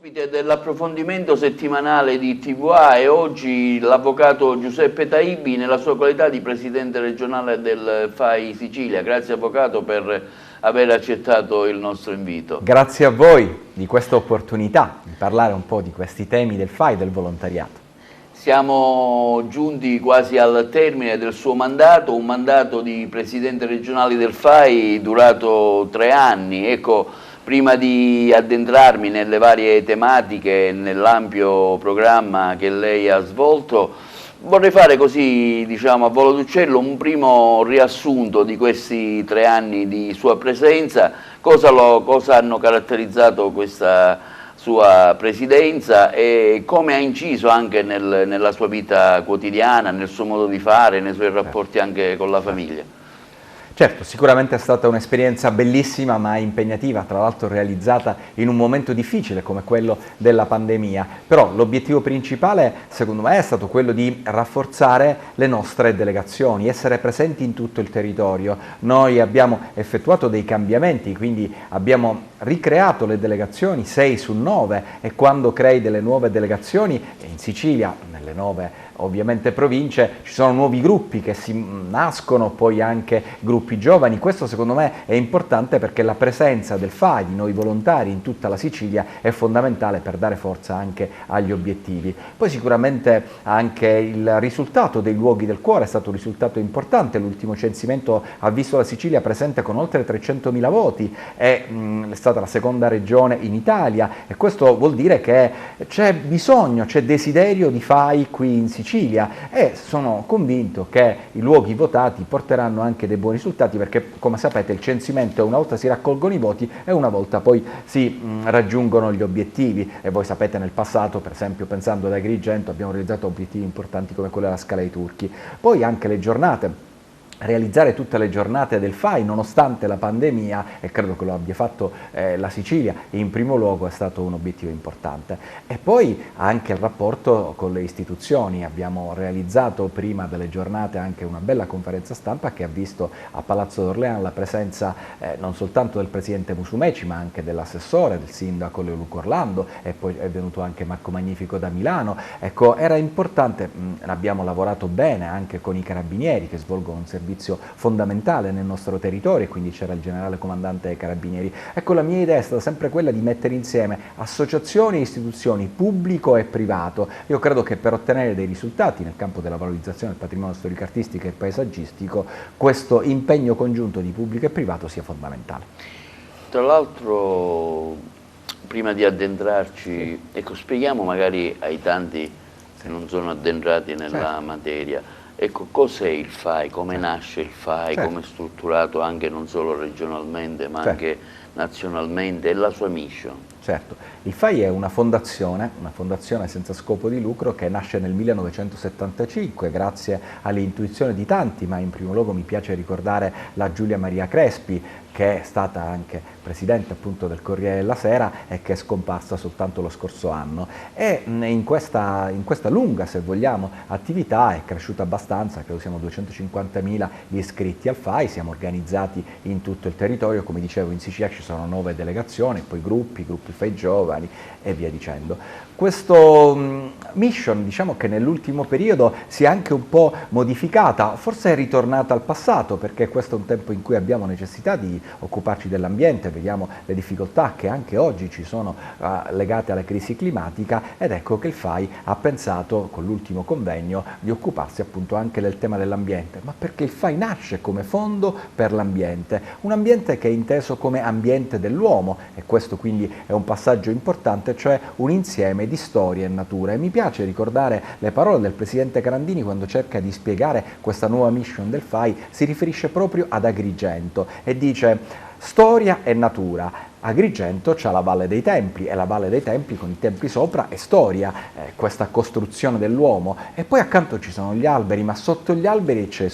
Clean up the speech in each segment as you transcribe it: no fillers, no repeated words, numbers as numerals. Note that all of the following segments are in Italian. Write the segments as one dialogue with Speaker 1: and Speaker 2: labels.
Speaker 1: Ospite dell'approfondimento settimanale di TVA è oggi l'avvocato Giuseppe Taibi nella sua qualità di presidente regionale del FAI Sicilia. Grazie avvocato per aver accettato il nostro invito.
Speaker 2: Grazie a voi di questa opportunità di parlare un po' di questi temi del FAI, del volontariato.
Speaker 1: Siamo giunti quasi al termine del suo mandato, un mandato di presidente regionale del FAI durato 3 anni. Ecco, prima di addentrarmi nelle varie tematiche, nell'ampio programma che lei ha svolto, vorrei fare così, diciamo, a volo d'uccello un primo riassunto di questi 3 anni di sua presenza, cosa hanno caratterizzato questa sua presidenza e come ha inciso anche nella sua vita quotidiana, nel suo modo di fare, nei suoi rapporti anche con la famiglia.
Speaker 2: Certo, sicuramente è stata un'esperienza bellissima ma impegnativa, tra l'altro realizzata in un momento difficile come quello della pandemia, però l'obiettivo principale secondo me è stato quello di rafforzare le nostre delegazioni, essere presenti in tutto il territorio. Noi abbiamo effettuato dei cambiamenti, quindi abbiamo ricreato le delegazioni 6 su 9 e quando crei delle nuove delegazioni in Sicilia, nelle 9 ovviamente province, ci sono nuovi gruppi che si nascono, poi anche gruppi giovani. Questo secondo me è importante perché la presenza del FAI, di noi volontari in tutta la Sicilia, è fondamentale per dare forza anche agli obiettivi. Poi sicuramente anche il risultato dei luoghi del cuore è stato un risultato importante. L'ultimo censimento ha visto la Sicilia presente con oltre 300.000 voti, è stata la seconda regione in Italia e questo vuol dire che c'è bisogno, c'è desiderio di FAI qui in Sicilia e sono convinto che i luoghi votati porteranno anche dei buoni risultati perché, come sapete, il censimento una volta si raccolgono i voti e una volta poi si raggiungono gli obiettivi e voi sapete nel passato, per esempio pensando ad Agrigento, abbiamo realizzato obiettivi importanti come quello della Scala dei Turchi. Poi anche le giornate. Realizzare tutte le giornate del FAI nonostante la pandemia, e credo che lo abbia fatto la Sicilia in primo luogo, è stato un obiettivo importante. E poi anche il rapporto con le istituzioni. Abbiamo realizzato prima delle giornate anche una bella conferenza stampa che ha visto a Palazzo d'Orléans la presenza non soltanto del presidente Musumeci ma anche dell'assessore, del sindaco Leoluco Orlando, e poi è venuto anche Marco Magnifico da Milano. Ecco, era importante, abbiamo lavorato bene anche con i carabinieri che svolgono un servizio fondamentale nel nostro territorio e quindi c'era il generale comandante dei carabinieri. Ecco, la mia idea è stata sempre quella di mettere insieme associazioni e istituzioni, pubblico e privato. Io credo che per ottenere dei risultati nel campo della valorizzazione del patrimonio storico-artistico e paesaggistico questo impegno congiunto di pubblico e privato sia fondamentale.
Speaker 1: Tra l'altro, prima di addentrarci, ecco, spieghiamo magari ai tanti che non sono addentrati nella materia. Ecco, cos'è il FAI, come nasce il FAI, come è strutturato anche non solo regionalmente ma anche nazionalmente, e la sua mission?
Speaker 2: Certo, il FAI è una fondazione senza scopo di lucro che nasce nel 1975 grazie all'intuizione di tanti, ma in primo luogo mi piace ricordare la Giulia Maria Crespi, che è stata anche presidente appunto del Corriere della Sera e che è scomparsa soltanto lo scorso anno. E in questa lunga, se vogliamo, attività è cresciuta abbastanza, credo siamo 250.000 gli iscritti al FAI, siamo organizzati in tutto il territorio, come dicevo in Sicilia ci sono 9 delegazioni, poi gruppi FAI giovani e via dicendo. Questo mission, diciamo che nell'ultimo periodo si è anche un po' modificata, forse è ritornata al passato perché questo è un tempo in cui abbiamo necessità di occuparci dell'ambiente, vediamo le difficoltà che anche oggi ci sono legate alla crisi climatica ed ecco che il FAI ha pensato con l'ultimo convegno di occuparsi appunto anche del tema dell'ambiente, ma perché il FAI nasce come fondo per l'ambiente, un ambiente che è inteso come ambiente dell'uomo e questo quindi è un passaggio importante, cioè un insieme di storia e natura. E mi piace ricordare le parole del presidente Carandini quando cerca di spiegare questa nuova mission del FAI, si riferisce proprio ad Agrigento e dice: storia e natura. Agrigento c'ha la Valle dei Templi e la Valle dei Templi con i templi sopra è storia, questa costruzione dell'uomo, e poi accanto ci sono gli alberi, ma sotto gli alberi c'è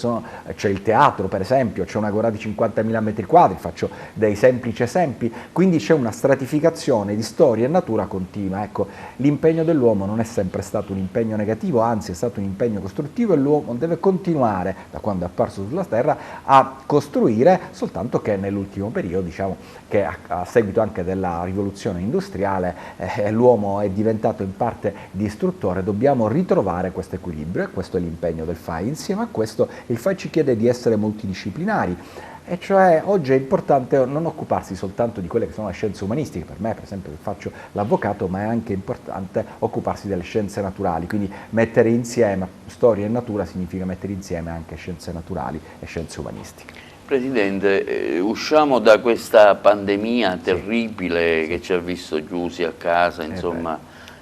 Speaker 2: il teatro per esempio, c'è un'agorà di 50.000 metri quadri, faccio dei semplici esempi, quindi c'è una stratificazione di storia e natura continua. Ecco, l'impegno dell'uomo non è sempre stato un impegno negativo, anzi è stato un impegno costruttivo e l'uomo deve continuare, da quando è apparso sulla terra, a costruire, soltanto che nell'ultimo periodo diciamo che seguito anche della rivoluzione industriale l'uomo è diventato in parte distruttore, dobbiamo ritrovare questo equilibrio e questo è l'impegno del FAI. Insieme a questo il FAI ci chiede di essere multidisciplinari. E cioè oggi è importante non occuparsi soltanto di quelle che sono le scienze umanistiche, per me per esempio che faccio l'avvocato, ma è anche importante occuparsi delle scienze naturali, quindi mettere insieme storia e natura significa mettere insieme anche scienze naturali e scienze umanistiche.
Speaker 1: Presidente, usciamo da questa pandemia terribile che ci ha visto chiusi a casa, insomma,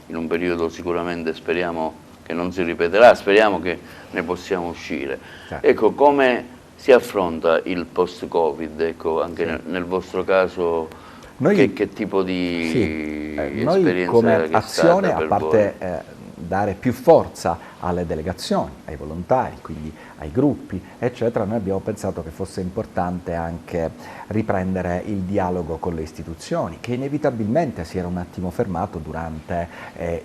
Speaker 1: in un periodo sicuramente speriamo che non si ripeterà, speriamo che ne possiamo uscire. Certo. Ecco, come si affronta il post-Covid, ecco, anche nel vostro caso, che tipo di esperienza
Speaker 2: noi come azione, a parte
Speaker 1: voi?
Speaker 2: Dare più forza alle delegazioni, ai volontari, quindi ai gruppi, eccetera, noi abbiamo pensato che fosse importante anche riprendere il dialogo con le istituzioni, che inevitabilmente si era un attimo fermato durante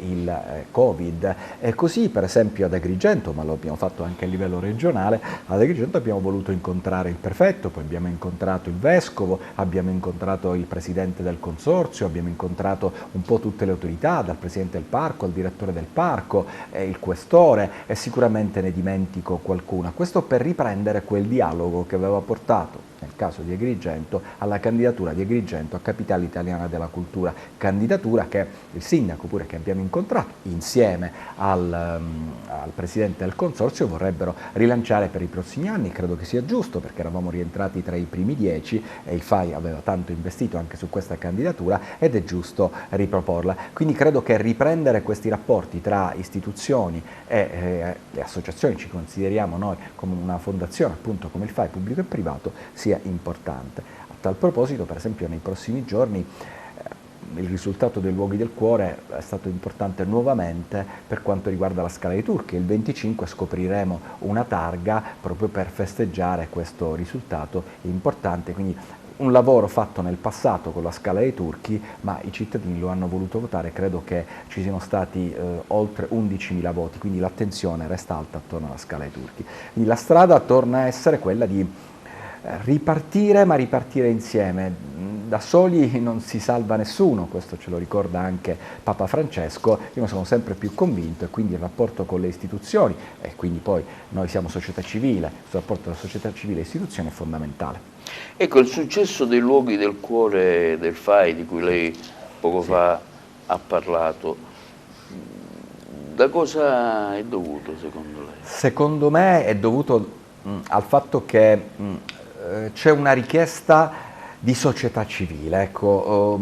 Speaker 2: il Covid. E così, per esempio, ad Agrigento, ma lo abbiamo fatto anche a livello regionale, ad Agrigento abbiamo voluto incontrare il prefetto, poi abbiamo incontrato il vescovo, abbiamo incontrato il presidente del consorzio, abbiamo incontrato un po' tutte le autorità, dal presidente del parco al direttore del parco, il questore, e sicuramente ne dimentico qualcuna. Questo per riprendere quel dialogo che aveva portato, nel caso di Agrigento, alla candidatura di Agrigento a Capitale Italiana della Cultura, candidatura che il sindaco pure che abbiamo incontrato insieme al presidente del consorzio vorrebbero rilanciare per i prossimi anni. Credo che sia giusto perché eravamo rientrati tra i primi 10 e il FAI aveva tanto investito anche su questa candidatura ed è giusto riproporla. Quindi credo che riprendere questi rapporti tra istituzioni e le associazioni, ci consideriamo noi come una fondazione appunto come il FAI pubblico e privato, sia importante. A tal proposito, per esempio, nei prossimi giorni il risultato dei luoghi del cuore è stato importante nuovamente per quanto riguarda la Scala dei Turchi. Il 25 scopriremo una targa proprio per festeggiare questo risultato importante, quindi un lavoro fatto nel passato con la Scala dei Turchi, ma i cittadini lo hanno voluto votare, credo che ci siano stati oltre 11.000 voti, quindi l'attenzione resta alta attorno alla Scala dei Turchi. Quindi la strada torna a essere quella di ripartire, ma ripartire insieme. Da soli non si salva nessuno, questo ce lo ricorda anche Papa Francesco. Io ne sono sempre più convinto e quindi il rapporto con le istituzioni, e quindi poi noi siamo società civile, il rapporto tra società civile e istituzioni è fondamentale.
Speaker 1: Ecco, il successo dei luoghi del cuore del FAI, di cui lei poco fa ha parlato, da cosa è dovuto secondo lei?
Speaker 2: Secondo me è dovuto al fatto che c'è una richiesta di società civile. Ecco,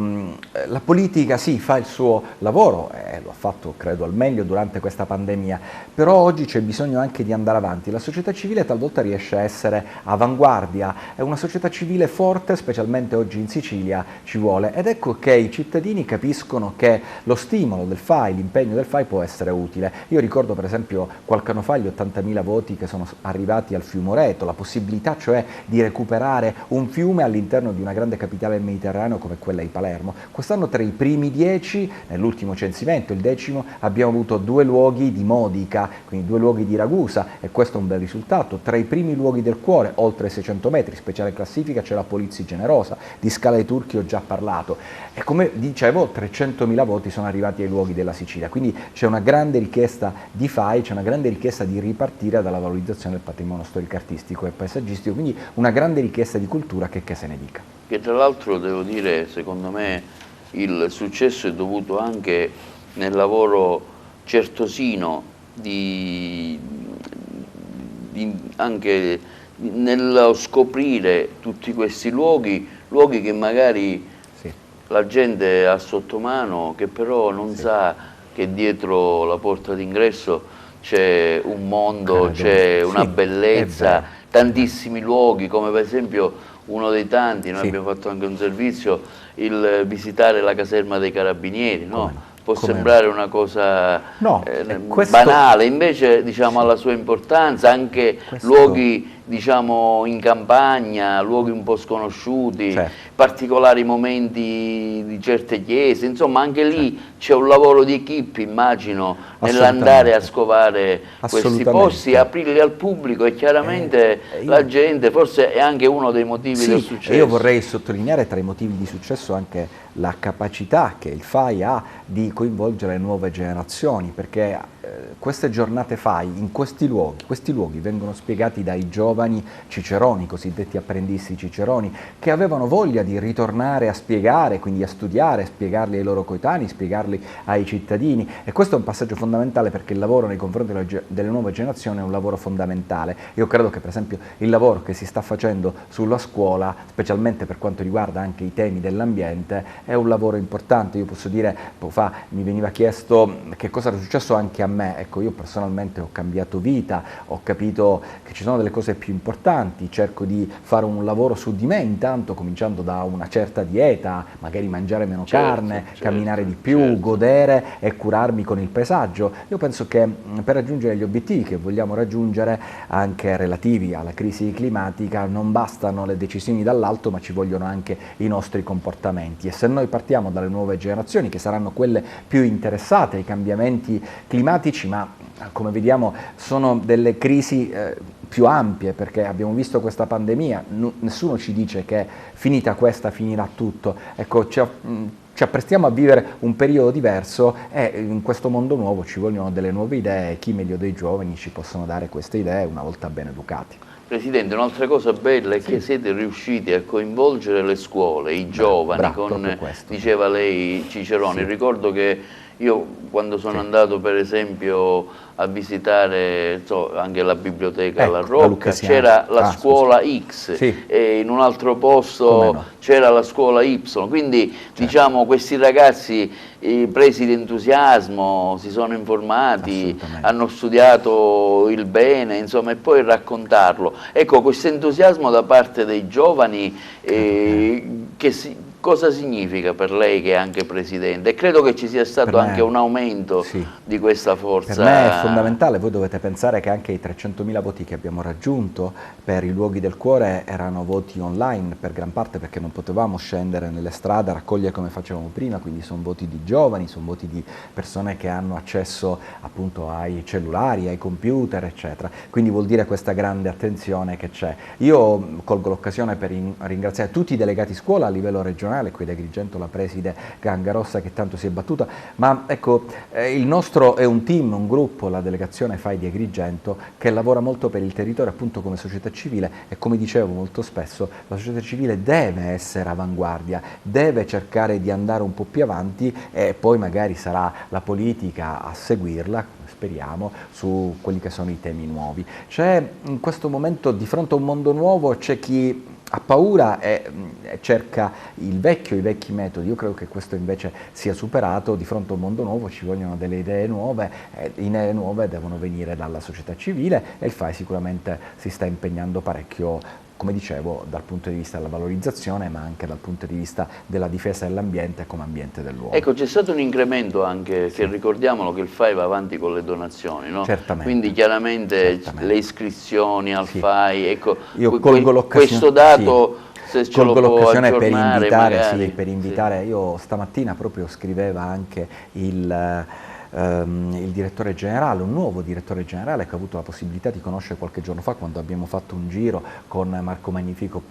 Speaker 2: la politica sì, fa il suo lavoro e lo ha fatto credo al meglio durante questa pandemia, però oggi c'è bisogno anche di andare avanti. La società civile talvolta riesce a essere avanguardia, è una società civile forte, specialmente oggi in Sicilia ci vuole, ed ecco che i cittadini capiscono che lo stimolo del FAI, l'impegno del FAI può essere utile. Io ricordo per esempio qualche anno fa gli 80.000 voti che sono arrivati al fiume Oreto, la possibilità cioè di recuperare un fiume all'interno di una grande capitale del Mediterraneo come quella di Palermo. Quest'anno tra i primi 10, nell'ultimo censimento, il 10°, abbiamo avuto 2 luoghi di Modica, quindi 2 luoghi di Ragusa, e questo è un bel risultato. Tra i primi luoghi del cuore, oltre 600 metri, speciale classifica, c'è la Polizzi Generosa, di Scala dei Turchi ho già parlato. E come dicevo, 300.000 voti sono arrivati ai luoghi della Sicilia, quindi c'è una grande richiesta di FAI, c'è una grande richiesta di ripartire dalla valorizzazione del patrimonio storico-artistico e paesaggistico, quindi una grande richiesta di cultura che se ne dica.
Speaker 1: Che tra l'altro devo dire, secondo me il successo è dovuto anche nel lavoro certosino anche nello scoprire tutti questi luoghi che magari la gente ha sotto mano, che però non sa che dietro la porta d'ingresso c'è un mondo, c'è una bellezza, tantissimi luoghi, come per esempio uno dei tanti, noi abbiamo fatto anche un servizio, il visitare la caserma dei Carabinieri, no? può sembrare una cosa
Speaker 2: no,
Speaker 1: banale, invece diciamo, ha la sua importanza, anche luoghi diciamo in campagna, luoghi un po' sconosciuti, particolari momenti di certe chiese, insomma anche lì c'è un lavoro di equipe, immagino, nell'andare a scovare questi posti, aprirli al pubblico, e chiaramente la gente, forse è anche uno dei motivi del successo.
Speaker 2: Io vorrei sottolineare tra i motivi di successo anche la capacità che il FAI ha di coinvolgere le nuove generazioni, perché queste giornate FAI in questi luoghi vengono spiegati dai giovani ciceroni, cosiddetti apprendisti ciceroni, che avevano voglia di ritornare a spiegare, quindi a studiare, a spiegarli ai loro coetanei, spiegarli ai cittadini, e questo è un passaggio fondamentale, perché il lavoro nei confronti delle nuove generazioni è un lavoro fondamentale. Io credo che per esempio il lavoro che si sta facendo sulla scuola, specialmente per quanto riguarda anche i temi dell'ambiente, è un lavoro importante. Io posso dire, poco fa mi veniva chiesto che cosa era successo anche a me. Ecco, io personalmente ho cambiato vita, ho capito che ci sono delle cose più importanti, cerco di fare un lavoro su di me intanto, cominciando da una certa dieta, magari mangiare meno carne, camminare di più, godere e curarmi con il paesaggio. Io penso che per raggiungere gli obiettivi che vogliamo raggiungere, anche relativi alla crisi climatica, non bastano le decisioni dall'alto, ma ci vogliono anche i nostri comportamenti, e se noi partiamo dalle nuove generazioni, che saranno quelle più interessate ai cambiamenti climatici, ma come vediamo sono delle crisi più ampie, perché abbiamo visto questa pandemia, nessuno ci dice che finita questa finirà tutto. Ecco, ci apprestiamo a vivere un periodo diverso, e in questo mondo nuovo ci vogliono delle nuove idee, e chi meglio dei giovani ci possono dare queste idee una volta ben educati.
Speaker 1: Presidente, un'altra cosa bella è che siete riusciti a coinvolgere le scuole, i giovani, diceva lei Cicerone. Ricordo che io quando sono andato per esempio a visitare anche la biblioteca alla Rocca, c'era la scuola X, e in un altro posto c'era la scuola Y, quindi diciamo questi ragazzi presi di entusiasmo si sono informati, hanno studiato il bene, insomma, e poi raccontarlo. Ecco, questo entusiasmo da parte dei giovani cosa significa per lei, che è anche Presidente? E credo che ci sia stato anche un aumento di questa forza.
Speaker 2: Per me è fondamentale. Voi dovete pensare che anche i 300.000 voti che abbiamo raggiunto per i luoghi del cuore erano voti online per gran parte, perché non potevamo scendere nelle strade a raccogliere come facevamo prima, quindi sono voti di giovani, sono voti di persone che hanno accesso appunto ai cellulari, ai computer, eccetera. Quindi vuol dire questa grande attenzione che c'è. Io colgo l'occasione per ringraziare tutti i delegati scuola a livello regionale, qui da Agrigento la preside Gangarossa, che tanto si è battuta, ma ecco, il nostro è un team, un gruppo, la delegazione FAI di Agrigento, che lavora molto per il territorio appunto come società civile, e come dicevo molto spesso la società civile deve essere avanguardia, deve cercare di andare un po' più avanti, e poi magari sarà la politica a seguirla, speriamo, su quelli che sono i temi nuovi. C'è in questo momento, di fronte a un mondo nuovo, c'è chi ha paura e cerca i vecchi metodi. Io credo che questo invece sia superato. Di fronte a un mondo nuovo ci vogliono delle idee nuove, e le idee nuove devono venire dalla società civile, e il FAI sicuramente si sta impegnando parecchio, come dicevo, dal punto di vista della valorizzazione, ma anche dal punto di vista della difesa dell'ambiente come ambiente dell'uomo.
Speaker 1: Ecco, c'è stato un incremento anche, che ricordiamolo che il FAI va avanti con le donazioni, no?
Speaker 2: Certamente.
Speaker 1: Quindi chiaramente le iscrizioni al FAI, ecco,
Speaker 2: io colgo
Speaker 1: questo dato, se ce lo può aggiornare
Speaker 2: per invitare, io stamattina proprio scriveva anche il direttore generale, un nuovo direttore generale che ho avuto la possibilità di conoscere qualche giorno fa, quando abbiamo fatto un giro con Marco Magnifico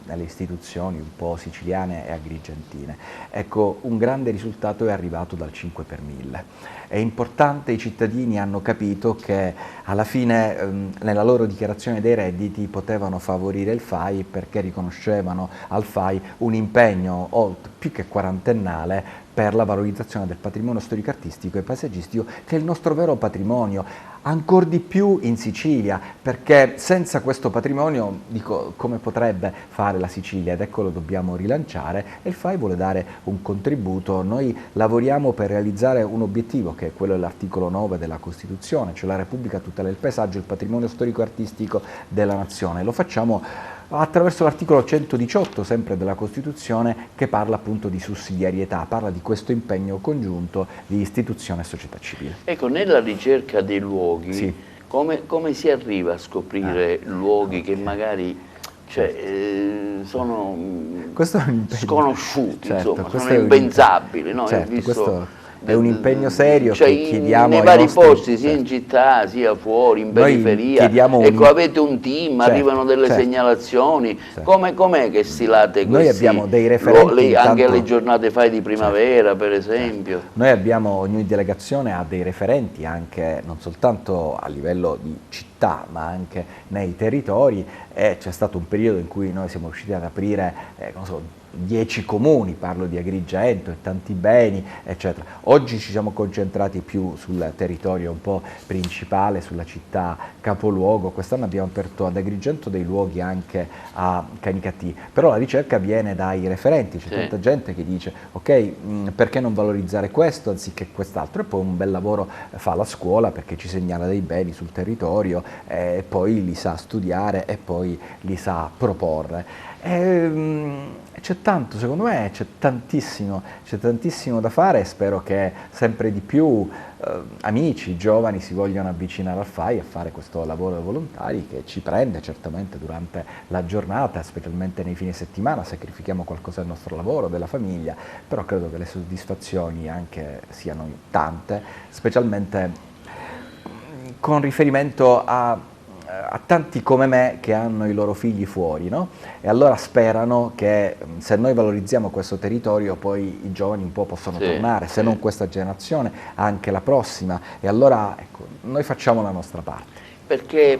Speaker 2: nelle istituzioni un po' siciliane e agrigentine. Ecco, un grande risultato è arrivato dal 5 per 1000. È importante, i cittadini hanno capito che alla fine nella loro dichiarazione dei redditi potevano favorire il FAI, perché riconoscevano al FAI un impegno più che quarantennale per la valorizzazione del patrimonio storico-artistico e paesaggistico, che è il nostro vero patrimonio, ancor di più in Sicilia, perché senza questo patrimonio, dico, come potrebbe fare la Sicilia? Ed ecco, lo dobbiamo rilanciare, e il FAI vuole dare un contributo. Noi lavoriamo per realizzare un obiettivo, che è quello dell'articolo 9 della Costituzione, cioè la Repubblica tutela il paesaggio e il patrimonio storico-artistico della nazione. Lo facciamo attraverso l'articolo 118 sempre della Costituzione, che parla appunto di sussidiarietà, parla di questo impegno congiunto di istituzione e società civile.
Speaker 1: Ecco, nella ricerca dei luoghi,
Speaker 2: Sì.
Speaker 1: come si arriva a scoprire luoghi che magari sono
Speaker 2: Questo è un impegno,
Speaker 1: sconosciuti,
Speaker 2: certo,
Speaker 1: insomma,
Speaker 2: questo
Speaker 1: sono
Speaker 2: è un
Speaker 1: impensabili, no?
Speaker 2: certo,
Speaker 1: Visto
Speaker 2: questo è un impegno serio
Speaker 1: cioè,
Speaker 2: che chiediamo
Speaker 1: nei
Speaker 2: ai
Speaker 1: vari
Speaker 2: nostri,
Speaker 1: posti, sia in
Speaker 2: certo.
Speaker 1: città sia fuori, in
Speaker 2: Noi
Speaker 1: periferia.
Speaker 2: chiediamo
Speaker 1: Ecco, avete un team,
Speaker 2: certo,
Speaker 1: arrivano delle
Speaker 2: certo,
Speaker 1: segnalazioni.
Speaker 2: certo.
Speaker 1: Com'è che stilate
Speaker 2: Noi
Speaker 1: questi
Speaker 2: abbiamo dei referenti,
Speaker 1: anche
Speaker 2: intanto,
Speaker 1: le giornate fai di primavera,
Speaker 2: certo,
Speaker 1: per esempio?
Speaker 2: certo. Noi abbiamo, ogni delegazione ha dei referenti anche non soltanto a livello di città ma anche nei territori, e c'è stato un periodo in cui noi siamo riusciti ad aprire, non so, 10 comuni, parlo di Agrigento e tanti beni, eccetera. Oggi ci siamo concentrati più sul territorio un po' principale, sulla città capoluogo. Quest'anno abbiamo aperto ad Agrigento dei luoghi anche a Canicattì, però la ricerca viene dai referenti, c'è tanta gente che dice ok, perché non valorizzare questo anziché quest'altro, e poi un bel lavoro fa la scuola perché ci segnala dei beni sul territorio e poi li sa studiare e poi li sa proporre. C'è tanto, secondo me c'è tantissimo da fare, e spero che sempre di più amici, giovani si vogliano avvicinare al FAI e fare questo lavoro dei volontari che ci prende certamente durante la giornata, specialmente nei fine settimana, sacrifichiamo qualcosa del nostro lavoro, della famiglia, però credo che le soddisfazioni anche siano tante, specialmente con riferimento a tanti come me che hanno i loro figli fuori, no? E allora sperano che se noi valorizziamo questo territorio poi i giovani un po' possono tornare, se non questa generazione, anche la prossima, e allora ecco, noi facciamo la nostra parte.
Speaker 1: Perché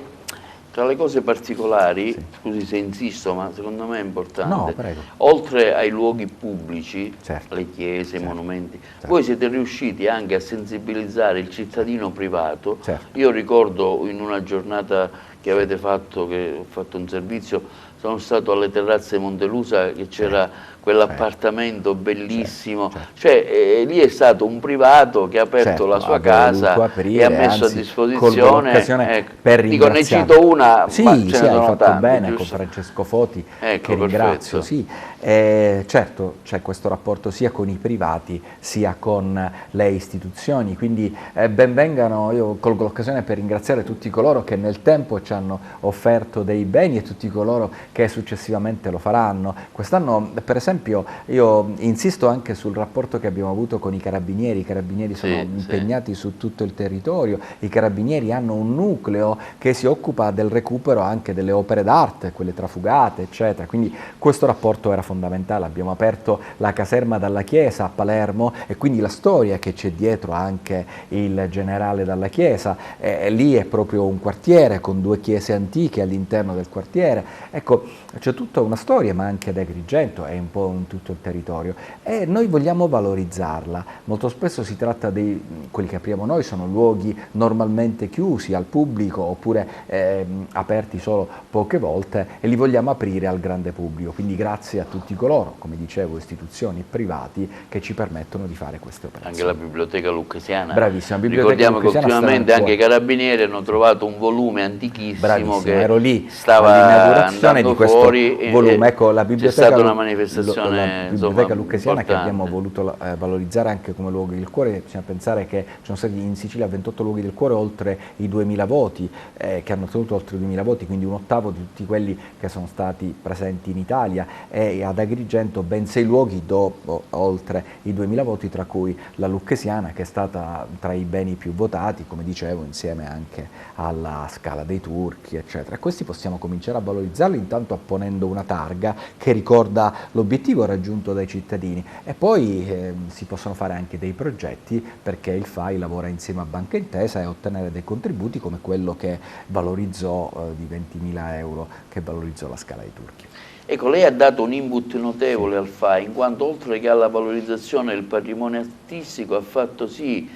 Speaker 1: tra le cose particolari, scusi se insisto, ma secondo me è importante,
Speaker 2: No, prego.
Speaker 1: oltre ai luoghi pubblici,
Speaker 2: Certo.
Speaker 1: le chiese, i monumenti,
Speaker 2: Certo.
Speaker 1: voi siete riusciti anche a sensibilizzare il cittadino privato.
Speaker 2: Certo.
Speaker 1: Io ricordo in una giornata che avete fatto, che ho fatto un servizio, sono stato alle terrazze Montelusa, che c'era quell'appartamento bellissimo, cioè lì è stato un privato che ha aperto la sua casa e ha messo a disposizione,
Speaker 2: per
Speaker 1: dico, ne
Speaker 2: ringraziare.
Speaker 1: cito una,
Speaker 2: Sì,
Speaker 1: ma ce ne
Speaker 2: hai
Speaker 1: sono
Speaker 2: fatto
Speaker 1: tante,
Speaker 2: bene
Speaker 1: giusto?
Speaker 2: con Francesco Foti,
Speaker 1: Ecco,
Speaker 2: che ringrazio.
Speaker 1: perfetto.
Speaker 2: Sì. Certo, c'è questo rapporto sia con i privati sia con le istituzioni, quindi ben vengano. Io colgo l'occasione per ringraziare tutti coloro che nel tempo ci hanno offerto dei beni e tutti coloro che successivamente lo faranno. Quest'anno, per esempio, io insisto anche sul rapporto che abbiamo avuto con i carabinieri. I carabinieri sono impegnati su tutto il territorio, i carabinieri hanno un nucleo che si occupa del recupero anche delle opere d'arte, quelle trafugate, eccetera, quindi questo rapporto era fondamentale. Abbiamo aperto la caserma Dalla Chiesa a Palermo, e quindi la storia che c'è dietro anche il generale Dalla Chiesa, lì è proprio un quartiere con 2 chiese antiche all'interno del quartiere. Ecco, c'è tutta una storia, ma anche ad Agrigento e un po' in tutto il territorio, e noi vogliamo valorizzarla. Molto spesso si tratta di quelli che apriamo noi, sono luoghi normalmente chiusi al pubblico oppure aperti solo poche volte, e li vogliamo aprire al grande pubblico. Quindi grazie a tutti coloro, come dicevo, istituzioni e privati, che ci permettono di fare queste operazioni.
Speaker 1: Anche la Biblioteca Lucchesiana.
Speaker 2: Bravissima,
Speaker 1: Ricordiamo che ultimamente anche i carabinieri hanno trovato un volume antichissimo che
Speaker 2: ero lì
Speaker 1: stava andando
Speaker 2: di questo
Speaker 1: fuori
Speaker 2: volume. Ecco, la Biblioteca,
Speaker 1: c'è stata una manifestazione,
Speaker 2: la Biblioteca Lucchesiana,
Speaker 1: importante,
Speaker 2: che abbiamo voluto valorizzare anche come luoghi del cuore. Bisogna pensare che ci sono stati in Sicilia 28 luoghi del cuore, oltre i 2000 voti, che hanno ottenuto oltre i 2000 voti, quindi un ottavo di tutti quelli che sono stati presenti in Italia, e ad Agrigento ben 6 luoghi dopo oltre i 2000 voti, tra cui la Lucchesiana, che è stata tra i beni più votati, come dicevo, insieme anche alla Scala dei Turchi, eccetera. Questi possiamo cominciare a valorizzarli, intanto apponendo una targa che ricorda l'obiettivo raggiunto dai cittadini, e poi si possono fare anche dei progetti, perché il FAI lavora insieme a Banca Intesa, e ottenere dei contributi come quello che valorizzò di 20.000 euro, che valorizzò la Scala dei Turchi.
Speaker 1: Ecco, lei ha dato un input notevole al FAI, in quanto oltre che alla valorizzazione del patrimonio artistico ha fatto sì,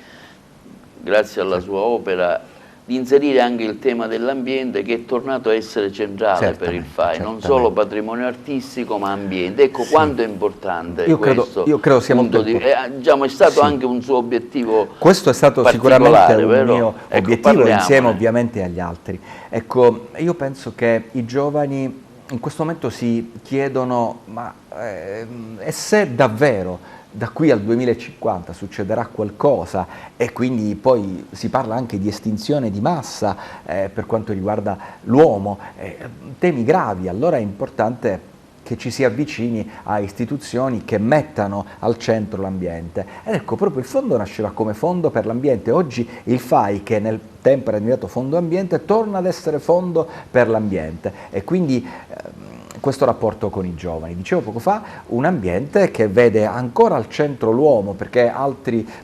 Speaker 1: grazie alla sua opera, di inserire anche il tema dell'ambiente, che è tornato a essere centrale per il FAI, non solo patrimonio artistico ma ambiente. Ecco, quanto è importante questo.
Speaker 2: Io credo sia molto importante.
Speaker 1: Diciamo, è stato anche un suo obiettivo.
Speaker 2: Questo è stato sicuramente un mio obiettivo,
Speaker 1: parliamone.
Speaker 2: insieme ovviamente agli altri. Ecco, io penso che i giovani in questo momento si chiedono, ma e se davvero da qui al 2050 succederà qualcosa, e quindi poi si parla anche di estinzione di massa per quanto riguarda l'uomo, temi gravi. Allora è importante che ci si avvicini a istituzioni che mettano al centro l'ambiente. Ed ecco, proprio il fondo nascerà come fondo per l'ambiente. Oggi il FAI, che nel tempo era diventato fondo ambiente, torna ad essere fondo per l'ambiente, e quindi questo rapporto con i giovani. Dicevo poco fa, un ambiente che vede ancora al centro l'uomo, perché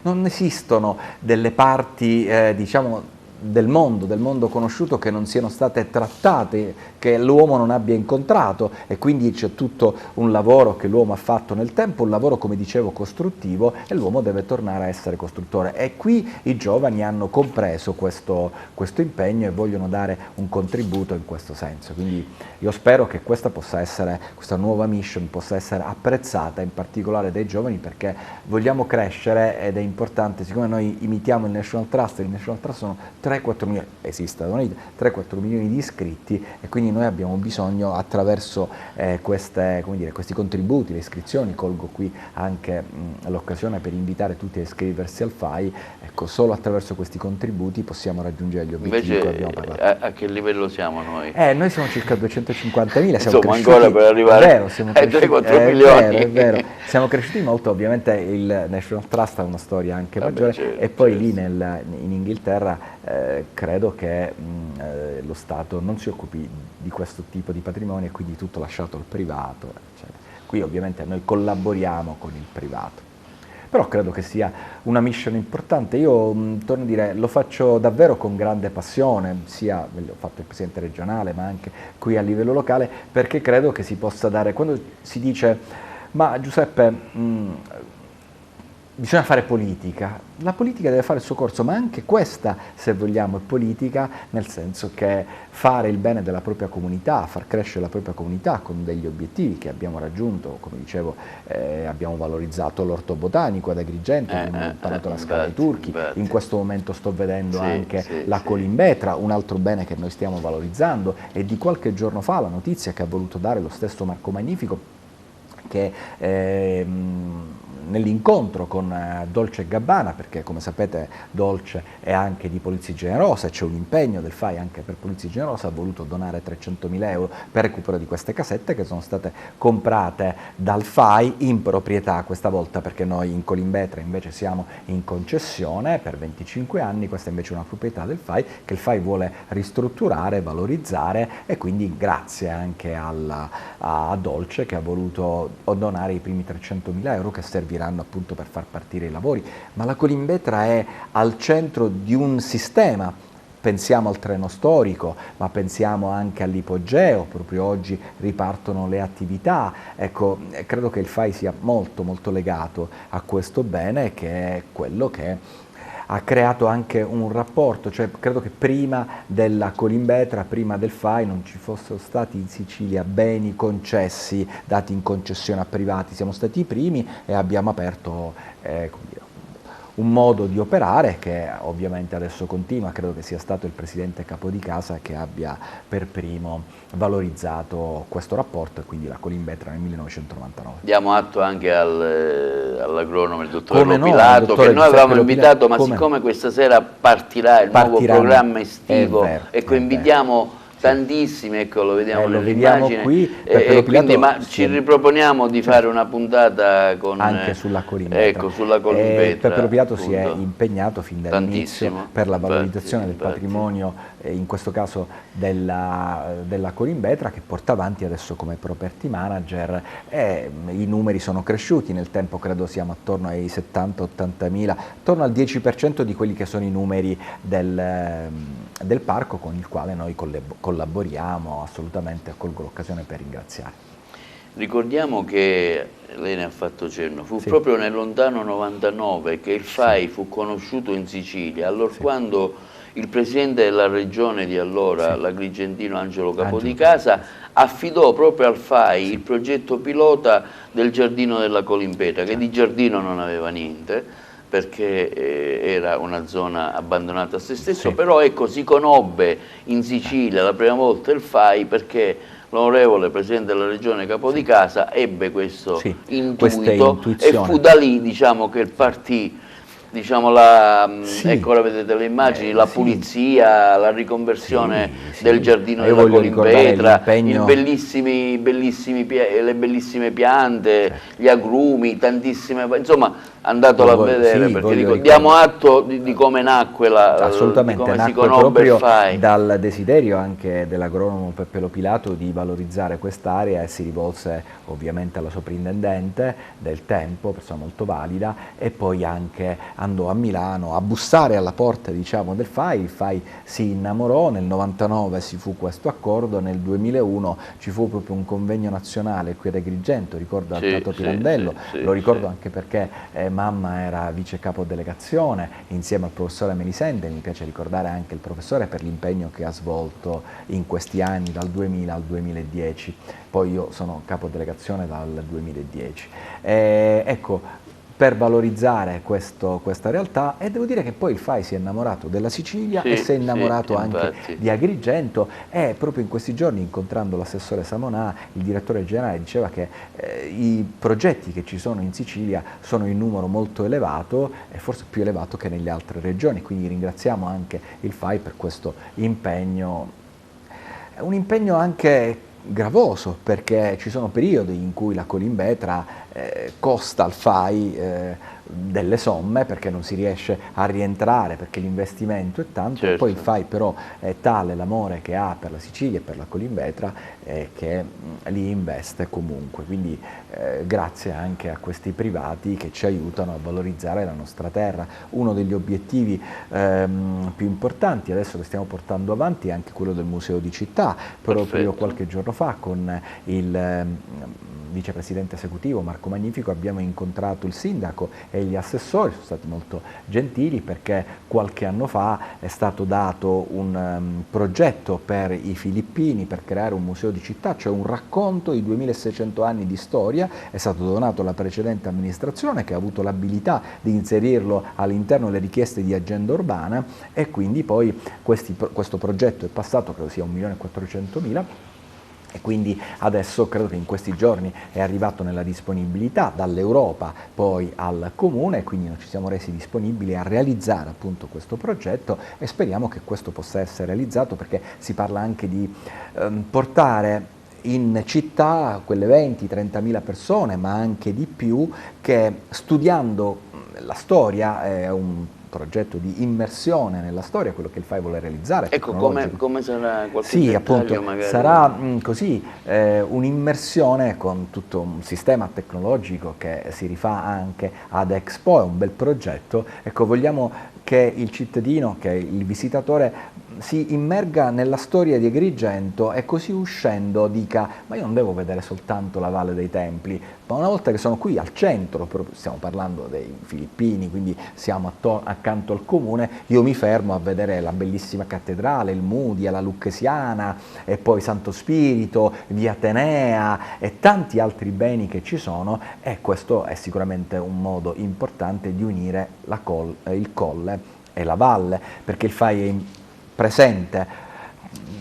Speaker 2: non esistono delle parti, diciamo, del mondo conosciuto che non siano state trattate, che l'uomo non abbia incontrato, e quindi c'è tutto un lavoro che l'uomo ha fatto nel tempo, un lavoro, come dicevo, costruttivo, e l'uomo deve tornare a essere costruttore, e qui i giovani hanno compreso questo impegno e vogliono dare un contributo in questo senso. Quindi io spero che questa nuova mission possa essere apprezzata in particolare dai giovani, perché vogliamo crescere, ed è importante, siccome noi imitiamo il National Trust sono 3-4 milioni, esiste da noi, 3-4 milioni di iscritti, e quindi noi abbiamo bisogno, attraverso questi contributi, le iscrizioni, colgo qui anche l'occasione per invitare tutti a iscriversi al FAI. Ecco, solo attraverso questi contributi possiamo raggiungere gli obiettivi di cui abbiamo parlato.
Speaker 1: A che livello siamo noi?
Speaker 2: Noi siamo circa 250.000,
Speaker 1: siamo cresciuti, ancora per arrivare ai 3-4 milioni.
Speaker 2: È vero, siamo cresciuti molto. Ovviamente il National Trust ha una storia anche maggiore, certo, e poi lì in Inghilterra credo che lo Stato non si occupi di questo tipo di patrimonio, e quindi tutto lasciato al privato, eccetera. Qui ovviamente noi collaboriamo con il privato, però credo che sia una mission importante. Io torno a dire, lo faccio davvero con grande passione, sia l'ho fatto il presidente regionale ma anche qui a livello locale, perché credo che si possa dare, quando si dice ma Giuseppe bisogna fare politica, la politica deve fare il suo corso, ma anche questa, se vogliamo, è politica, nel senso che fare il bene della propria comunità, far crescere la propria comunità con degli obiettivi che abbiamo raggiunto. Come dicevo, abbiamo valorizzato l'orto botanico ad Agrigento, abbiamo imparato la Scala dei Turchi, in questo momento sto vedendo anche la Colimbetra, un altro bene che noi stiamo valorizzando, e di qualche giorno fa la notizia che ha voluto dare lo stesso Marco Magnifico, che nell'incontro con Dolce & Gabbana, perché come sapete Dolce è anche di Polizia Generosa, c'è un impegno del FAI anche per Polizia Generosa, ha voluto donare 300.000 euro per recupero di queste casette, che sono state comprate dal FAI in proprietà questa volta, perché noi in Colimbetra invece siamo in concessione per 25 anni, questa invece è una proprietà del FAI che il FAI vuole ristrutturare, valorizzare, e quindi grazie anche a Dolce che ha voluto donare i primi 300.000 euro che serviranno appunto per far partire i lavori. Ma la Colimbetra è al centro di un sistema. Pensiamo al treno storico, ma pensiamo anche all'ipogeo, proprio oggi ripartono le attività. Ecco, credo che il FAI sia molto molto legato a questo bene, che è quello che ha creato anche un rapporto, cioè credo che prima della Colimbetra, prima del FAI, non ci fossero stati in Sicilia beni concessi, dati in concessione a privati. Siamo stati i primi e abbiamo aperto un modo di operare che ovviamente adesso continua. Credo che sia stato il presidente capo di casa che abbia per primo valorizzato questo rapporto, e quindi la Colimbetra nel 1999.
Speaker 1: Diamo atto anche all'agronomo, il dottor Pilato, che noi avevamo invitato, ma siccome questa sera partirà il nuovo programma estivo, ecco, invitiamo tantissimi, ecco, lo vediamo nell'immagine,
Speaker 2: qui,
Speaker 1: quindi ci riproponiamo di fare una puntata
Speaker 2: anche sulla Colimbetra.
Speaker 1: Ecco, sulla Colimbetra.
Speaker 2: Peppe Pilato si è impegnato fin dall'inizio per la valorizzazione del patrimonio, in questo caso della Colimbetra, che porta avanti adesso come property manager, e i numeri sono cresciuti nel tempo. Credo siamo attorno ai 70-80 mila, attorno al 10% di quelli che sono i numeri del parco, con il quale noi collaboriamo assolutamente. Colgo l'occasione per ringraziare.
Speaker 1: Ricordiamo che lei ne ha fatto cenno, fu proprio nel lontano 99 che il FAI fu conosciuto in Sicilia, allorquando il presidente della regione di allora, l'agrigentino Angelo Capodicasa, affidò proprio al FAI il progetto pilota del giardino della Colimbetra, che di giardino non aveva niente, perché era una zona abbandonata a se stesso, però ecco, si conobbe in Sicilia la prima volta il FAI perché l'onorevole Presidente della Regione Capodicasa ebbe questo
Speaker 2: Sì,
Speaker 1: intuito e fu da lì, diciamo, che partì, diciamo, ecco, ora vedete le immagini, la pulizia, la riconversione del giardino della Colimpetra, le bellissime piante, gli agrumi, tantissime, insomma, andatelo a vedere, perché diamo atto di come nacque
Speaker 2: assolutamente,
Speaker 1: di come si
Speaker 2: nacque
Speaker 1: conobbe il
Speaker 2: proprio
Speaker 1: FAI.
Speaker 2: dal desiderio anche dell'agronomo Peppe Lopilato di valorizzare quest'area, e si rivolse ovviamente alla soprintendente del tempo, persona molto valida, e poi anche andò a Milano a bussare alla porta, diciamo, del FAI. Il FAI si innamorò, nel 99 si fu questo accordo, nel 2001 ci fu proprio un convegno nazionale qui ad Agrigento, ricordo al Tato Pirandello, lo ricordo anche perché mamma era vice capo delegazione insieme al professore Melisende. Mi piace ricordare anche il professore per l'impegno che ha svolto in questi anni, dal 2000 al 2010, poi io sono capo delegazione dal 2010. Ecco, per valorizzare questa realtà, e devo dire che poi il FAI si è innamorato della Sicilia e si è innamorato anche di Agrigento, e proprio in questi giorni, incontrando l'assessore Samonà, il direttore generale diceva che i progetti che ci sono in Sicilia sono in numero molto elevato, e forse più elevato che nelle altre regioni, quindi ringraziamo anche il FAI per questo impegno. È un impegno anche gravoso, perché ci sono periodi in cui la Colimbetra costa al FAI delle somme, perché non si riesce a rientrare, perché l'investimento è tanto, e poi il FAI però è tale l'amore che ha per la Sicilia e per la Colimbetra che li investe comunque, quindi grazie anche a questi privati che ci aiutano a valorizzare la nostra terra. Uno degli obiettivi più importanti adesso che stiamo portando avanti è anche quello del Museo di Città. Proprio qualche giorno fa con il vicepresidente esecutivo Marco Magnifico abbiamo incontrato il sindaco e gli assessori, sono stati molto gentili, perché qualche anno fa è stato dato un progetto per i filippini per creare un museo di città, cioè un racconto di 2600 anni di storia. È stato donato alla precedente amministrazione, che ha avuto l'abilità di inserirlo all'interno delle richieste di agenda urbana, e quindi poi questo progetto è passato, credo sia 1.400.000, e quindi adesso credo che in questi giorni è arrivato nella disponibilità dall'Europa poi al Comune, e quindi noi ci siamo resi disponibili a realizzare appunto questo progetto, e speriamo che questo possa essere realizzato, perché si parla anche di portare in città quelle 20-30.000 persone, ma anche di più, che studiando la storia è un progetto di immersione nella storia, quello che il FAI vuole realizzare.
Speaker 1: Ecco, come sarà qualche dettaglio,
Speaker 2: appunto,
Speaker 1: magari?
Speaker 2: Sarà così, un'immersione con tutto un sistema tecnologico che si rifà anche ad Expo, è un bel progetto. Ecco, vogliamo che il cittadino, che il visitatore si immerga nella storia di Agrigento, e così uscendo dica: ma io non devo vedere soltanto la Valle dei Templi, ma una volta che sono qui al centro, stiamo parlando dei filippini, quindi siamo accanto al comune, io mi fermo a vedere la bellissima cattedrale, il Mudia, la Lucchesiana, e poi Santo Spirito, via Atenea e tanti altri beni che ci sono, e questo è sicuramente un modo importante di unire il colle e la valle, perché il FAI è presente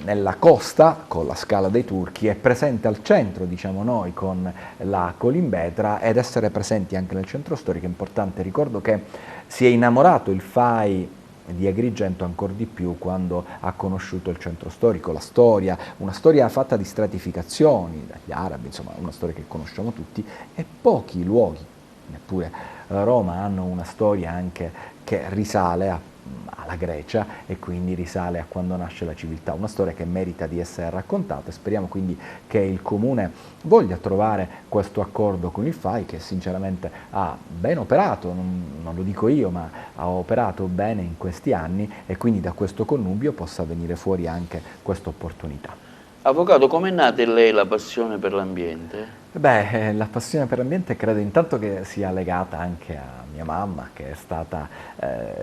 Speaker 2: nella costa con la Scala dei Turchi, è presente al centro, diciamo noi, con la Colimbetra, ed essere presenti anche nel centro storico è importante. Ricordo che si è innamorato il FAI di Agrigento ancora di più quando ha conosciuto il centro storico, la storia, una storia fatta di stratificazioni, dagli arabi, insomma una storia che conosciamo tutti, e pochi luoghi, neppure Roma, hanno una storia anche che risale alla Grecia, e quindi risale a quando nasce la civiltà, una storia che merita di essere raccontata. Speriamo quindi che il Comune voglia trovare questo accordo con il FAI, che sinceramente ha ben operato, non lo dico io, ma ha operato bene in questi anni, e quindi da questo connubio possa venire fuori anche questa opportunità.
Speaker 1: Avvocato, com'è nata in lei la passione per l'ambiente?
Speaker 2: Beh, la passione per l'ambiente credo intanto che sia legata anche a mia mamma, che è stata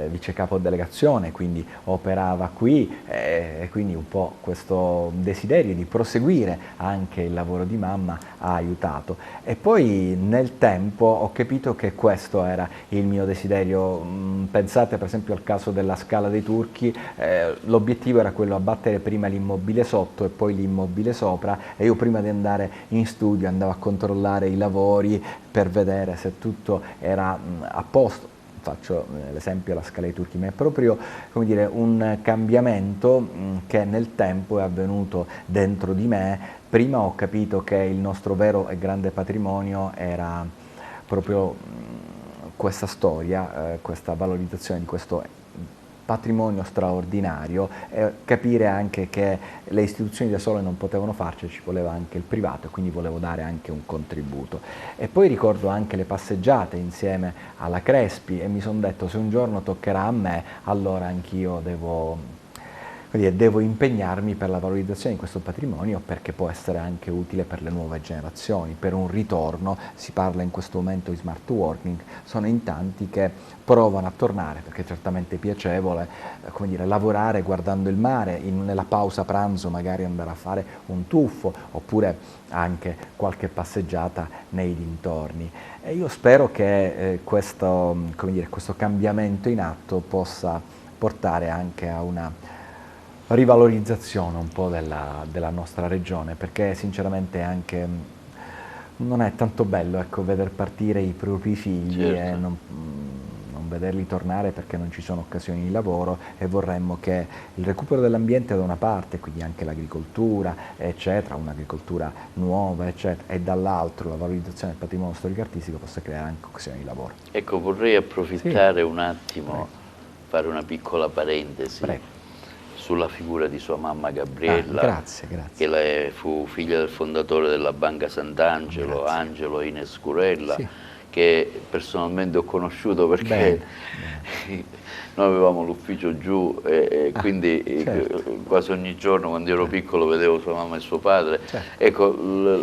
Speaker 2: vice capo delegazione, quindi operava qui, e quindi un po' questo desiderio di proseguire anche il lavoro di mamma ha aiutato. E poi nel tempo ho capito che questo era il mio desiderio. Pensate per esempio al caso della Scala dei Turchi, l'obiettivo era quello: abbattere prima l'immobile sotto e poi l'immobile sopra, e io prima di andare in studio andavo a controllare i lavori per vedere se tutto era a posto. Faccio l'esempio della Scala dei Turchi, ma è proprio, come dire, un cambiamento che nel tempo è avvenuto dentro di me. Prima ho capito che il nostro vero e grande patrimonio era proprio questa storia, questa valorizzazione di questo patrimonio straordinario, e capire anche che le istituzioni da sole non potevano farci, ci voleva anche il privato, e quindi volevo dare anche un contributo. E poi ricordo anche le passeggiate insieme alla Crespi e mi sono detto: se un giorno toccherà a me, allora anch'io devo impegnarmi per la valorizzazione di questo patrimonio, perché può essere anche utile per le nuove generazioni, per un ritorno. Si parla in questo momento di smart working, sono in tanti che provano a tornare, perché è certamente piacevole lavorare guardando il mare, nella pausa pranzo magari andare a fare un tuffo, oppure anche qualche passeggiata nei dintorni. E io spero che questo cambiamento in atto possa portare anche a una rivalorizzazione un po' della nostra regione, perché sinceramente anche non è tanto bello, ecco, veder partire i propri figli e
Speaker 1: Certo.
Speaker 2: non vederli tornare perché non ci sono occasioni di lavoro, e vorremmo che il recupero dell'ambiente da una parte, quindi anche l'agricoltura, eccetera, un'agricoltura nuova, eccetera, e dall'altro la valorizzazione del patrimonio storico-artistico possa creare anche occasioni di lavoro.
Speaker 1: Ecco, vorrei
Speaker 2: Sì,
Speaker 1: approfittare un attimo,
Speaker 2: prego,
Speaker 1: fare una piccola parentesi
Speaker 2: prego.
Speaker 1: sulla figura di sua mamma
Speaker 2: Ah,
Speaker 1: Gabriella,
Speaker 2: grazie, grazie.
Speaker 1: che lei fu figlia del fondatore della Banca Sant'Angelo,
Speaker 2: Grazie.
Speaker 1: Angelo Ines Curella,
Speaker 2: Sì,
Speaker 1: che personalmente ho conosciuto perché
Speaker 2: bene, bene.
Speaker 1: noi avevamo l'ufficio giù, e
Speaker 2: Ah,
Speaker 1: quindi
Speaker 2: certo,
Speaker 1: quasi ogni giorno quando ero piccolo vedevo sua mamma e suo padre.
Speaker 2: certo.
Speaker 1: Ecco,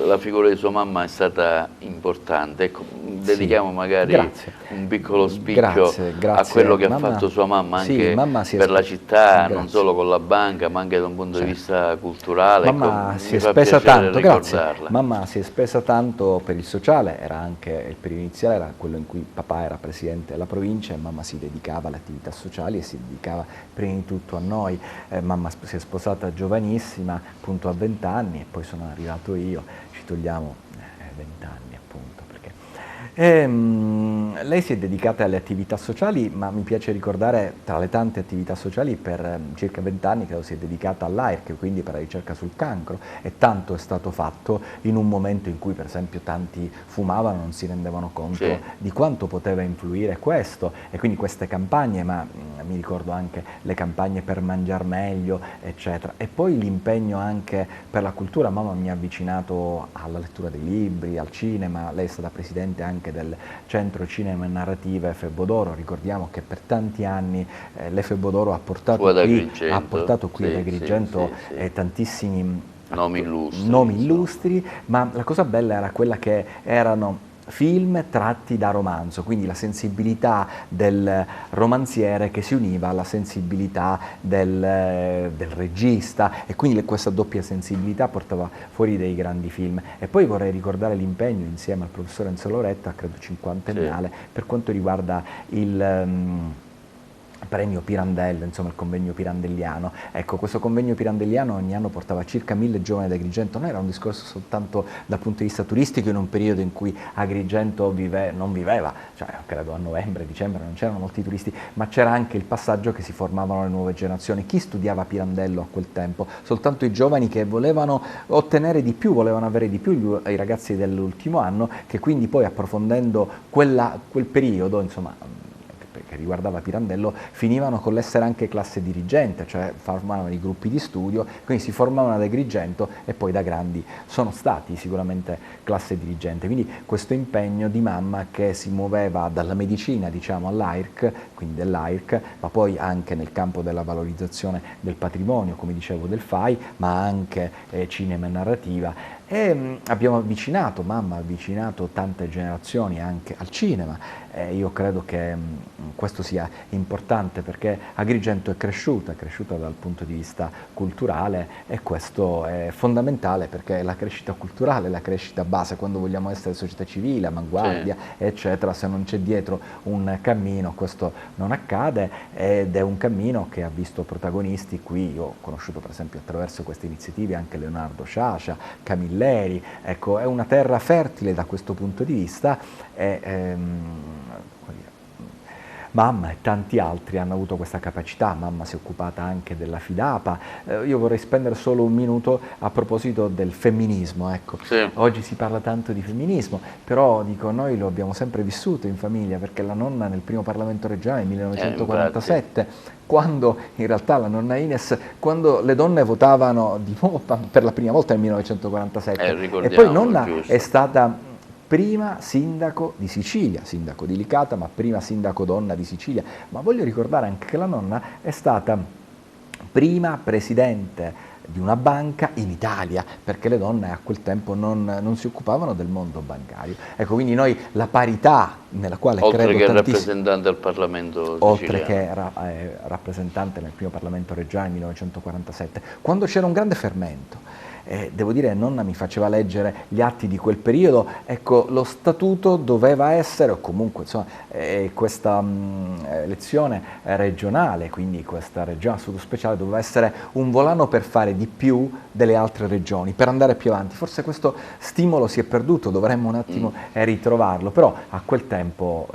Speaker 1: la figura di sua mamma è stata importante. Ecco,
Speaker 2: Sì,
Speaker 1: dedichiamo magari
Speaker 2: grazie.
Speaker 1: un piccolo spicchio
Speaker 2: Grazie,
Speaker 1: a
Speaker 2: grazie.
Speaker 1: quello che ha
Speaker 2: Mamma,
Speaker 1: fatto sua mamma
Speaker 2: sì,
Speaker 1: anche
Speaker 2: mamma si è
Speaker 1: per la città, non
Speaker 2: grazie.
Speaker 1: solo con la banca, ma anche da un punto di
Speaker 2: Certo.
Speaker 1: vista culturale. Ecco,
Speaker 2: Mamma si
Speaker 1: mi
Speaker 2: è
Speaker 1: fa
Speaker 2: spesa
Speaker 1: piacere
Speaker 2: tanto, grazie.
Speaker 1: ricordarla.
Speaker 2: Mamma si è spesa tanto per il sociale, era anche il periodo iniziale, era quello in cui papà era presidente della provincia, e mamma si dedicava alle attività sociali e si dedicava prima di tutto a noi. Mamma si è sposata giovanissima, appunto a 20 anni, e poi sono arrivato io, ci togliamo 20 anni appunto. Lei si è dedicata alle attività sociali, ma mi piace ricordare, tra le tante attività sociali, per circa 20 anni credo si è dedicata all'AIRC, quindi per la ricerca sul cancro, e tanto è stato fatto in un momento in cui per esempio tanti fumavano, non si rendevano conto
Speaker 1: Sì.
Speaker 2: di quanto poteva influire questo, e quindi queste campagne, ma mi ricordo anche le campagne per mangiar meglio, eccetera. E poi l'impegno anche per la cultura. Mamma mi ha avvicinato alla lettura dei libri, al cinema. Lei è stata presidente anche del Centro Cinema e Narrativa Efebo d'Oro. Ricordiamo che per tanti anni l'Efebo d'Oro ha
Speaker 1: Fu
Speaker 2: portato
Speaker 1: ad
Speaker 2: qui ad
Speaker 1: Agrigento,
Speaker 2: Agrigento
Speaker 1: sì, sì.
Speaker 2: tantissimi
Speaker 1: Nomi illustri,
Speaker 2: nomi
Speaker 1: insomma.
Speaker 2: illustri, ma la cosa bella era quella che erano film tratti da romanzo, quindi la sensibilità del romanziere che si univa alla sensibilità del regista, e quindi questa doppia sensibilità portava fuori dei grandi film. E poi vorrei ricordare l'impegno insieme al professore Enzo Loretta, credo cinquantennale, per quanto riguarda il premio Pirandello, insomma il convegno pirandelliano. Ecco, questo convegno pirandelliano ogni anno portava circa 1000 giovani ad Agrigento. Non era un discorso soltanto dal punto di vista turistico, in un periodo in cui Agrigento non viveva, cioè credo a novembre, dicembre non c'erano molti turisti, ma c'era anche il passaggio che si formavano le nuove generazioni. Chi studiava Pirandello a quel tempo? Soltanto i giovani che volevano ottenere di più, volevano avere di più, i ragazzi dell'ultimo anno, che quindi poi approfondendo quel periodo, insomma, che riguardava Pirandello, finivano con l'essere anche classe dirigente, cioè formavano i gruppi di studio, quindi si formavano ad Agrigento e poi da grandi sono stati sicuramente classe dirigente. Quindi questo impegno di mamma che si muoveva dalla medicina, diciamo, all'AIRC, quindi dell'AIRC, ma poi anche nel campo della valorizzazione del patrimonio, come dicevo, del FAI, ma anche cinema e narrativa. E abbiamo avvicinato, mamma ha avvicinato tante generazioni anche al cinema. Io credo che questo sia importante perché Agrigento è cresciuta dal punto di vista culturale, e questo è fondamentale perché la crescita culturale, la crescita base, quando vogliamo essere società civile, avanguardia, eccetera, se non c'è dietro un cammino questo non accade, ed è un cammino che ha visto protagonisti qui. Io ho conosciuto per esempio attraverso queste iniziative anche Leonardo Sciascia, Camilleri. Ecco, è una terra fertile da questo punto di vista, e mamma e tanti altri hanno avuto questa capacità. Mamma si è occupata anche della Fidapa. Io vorrei spendere solo un minuto a proposito del femminismo. Ecco.
Speaker 1: Sì.
Speaker 2: Oggi si parla tanto di femminismo, però dico, noi lo abbiamo sempre vissuto in famiglia, perché la nonna nel primo Parlamento regionale nel 1947, quando in realtà la nonna Ines, quando le donne votavano di nuovo per la prima volta nel 1947, e poi nonna è stata prima sindaco di Sicilia, sindaco di Licata, ma prima sindaco donna di Sicilia. Ma voglio ricordare anche che la nonna è stata prima presidente di una banca in Italia, perché le donne a quel tempo non si occupavano del mondo bancario. Ecco, quindi noi la parità nella quale
Speaker 1: oltre
Speaker 2: credo
Speaker 1: che
Speaker 2: tantissimo,
Speaker 1: rappresentante al Parlamento siciliano,
Speaker 2: oltre che rappresentante nel primo Parlamento regionale nel 1947, quando c'era un grande fermento. Devo dire, nonna mi faceva leggere gli atti di quel periodo. Ecco, lo statuto doveva essere, o comunque insomma, questa elezione regionale, quindi questa regione a statuto speciale, doveva essere un volano per fare di più delle altre regioni, per andare più avanti. Forse questo stimolo si è perduto, dovremmo un attimo ritrovarlo, però a quel tempo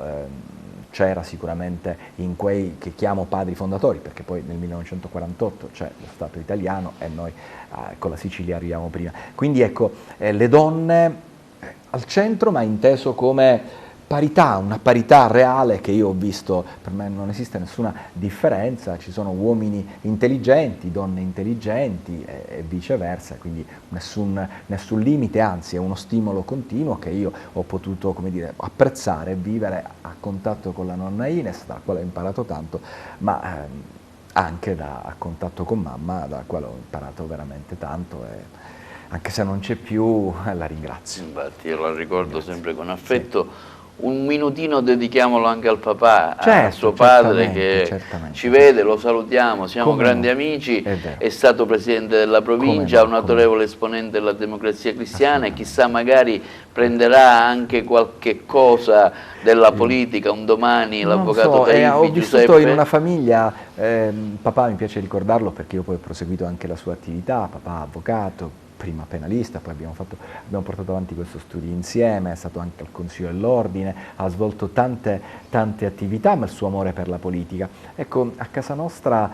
Speaker 2: c'era sicuramente in quei che chiamo padri fondatori, perché poi nel 1948 c'è lo Stato italiano e noi con la Sicilia arriviamo prima. Quindi ecco, le donne al centro, ma inteso come parità, una parità reale che io ho visto. Per me non esiste nessuna differenza, ci sono uomini intelligenti, donne intelligenti e viceversa, quindi nessun limite, anzi è uno stimolo continuo che io ho potuto, come dire, apprezzare e vivere a contatto con la nonna Ines, dalla quale ho imparato tanto, ma anche a contatto con mamma, dalla quale ho imparato veramente tanto, e anche se non c'è più la ringrazio.
Speaker 1: Infatti io la ricordo sempre con affetto. Sì. Un minutino dedichiamolo anche al papà, a suo padre che ci vede, lo salutiamo, siamo grandi amici, è stato presidente della provincia, un autorevole esponente della Democrazia Cristiana, e chissà magari prenderà anche qualche cosa della politica un domani, l'avvocato Taibbi,
Speaker 2: ho vissuto in una famiglia, papà mi piace ricordarlo perché io poi ho proseguito anche la sua attività, papà avvocato, prima penalista, poi abbiamo portato avanti questo studio insieme, è stato anche al Consiglio dell'Ordine, ha svolto tante attività, ma il suo amore per la politica. Ecco, a casa nostra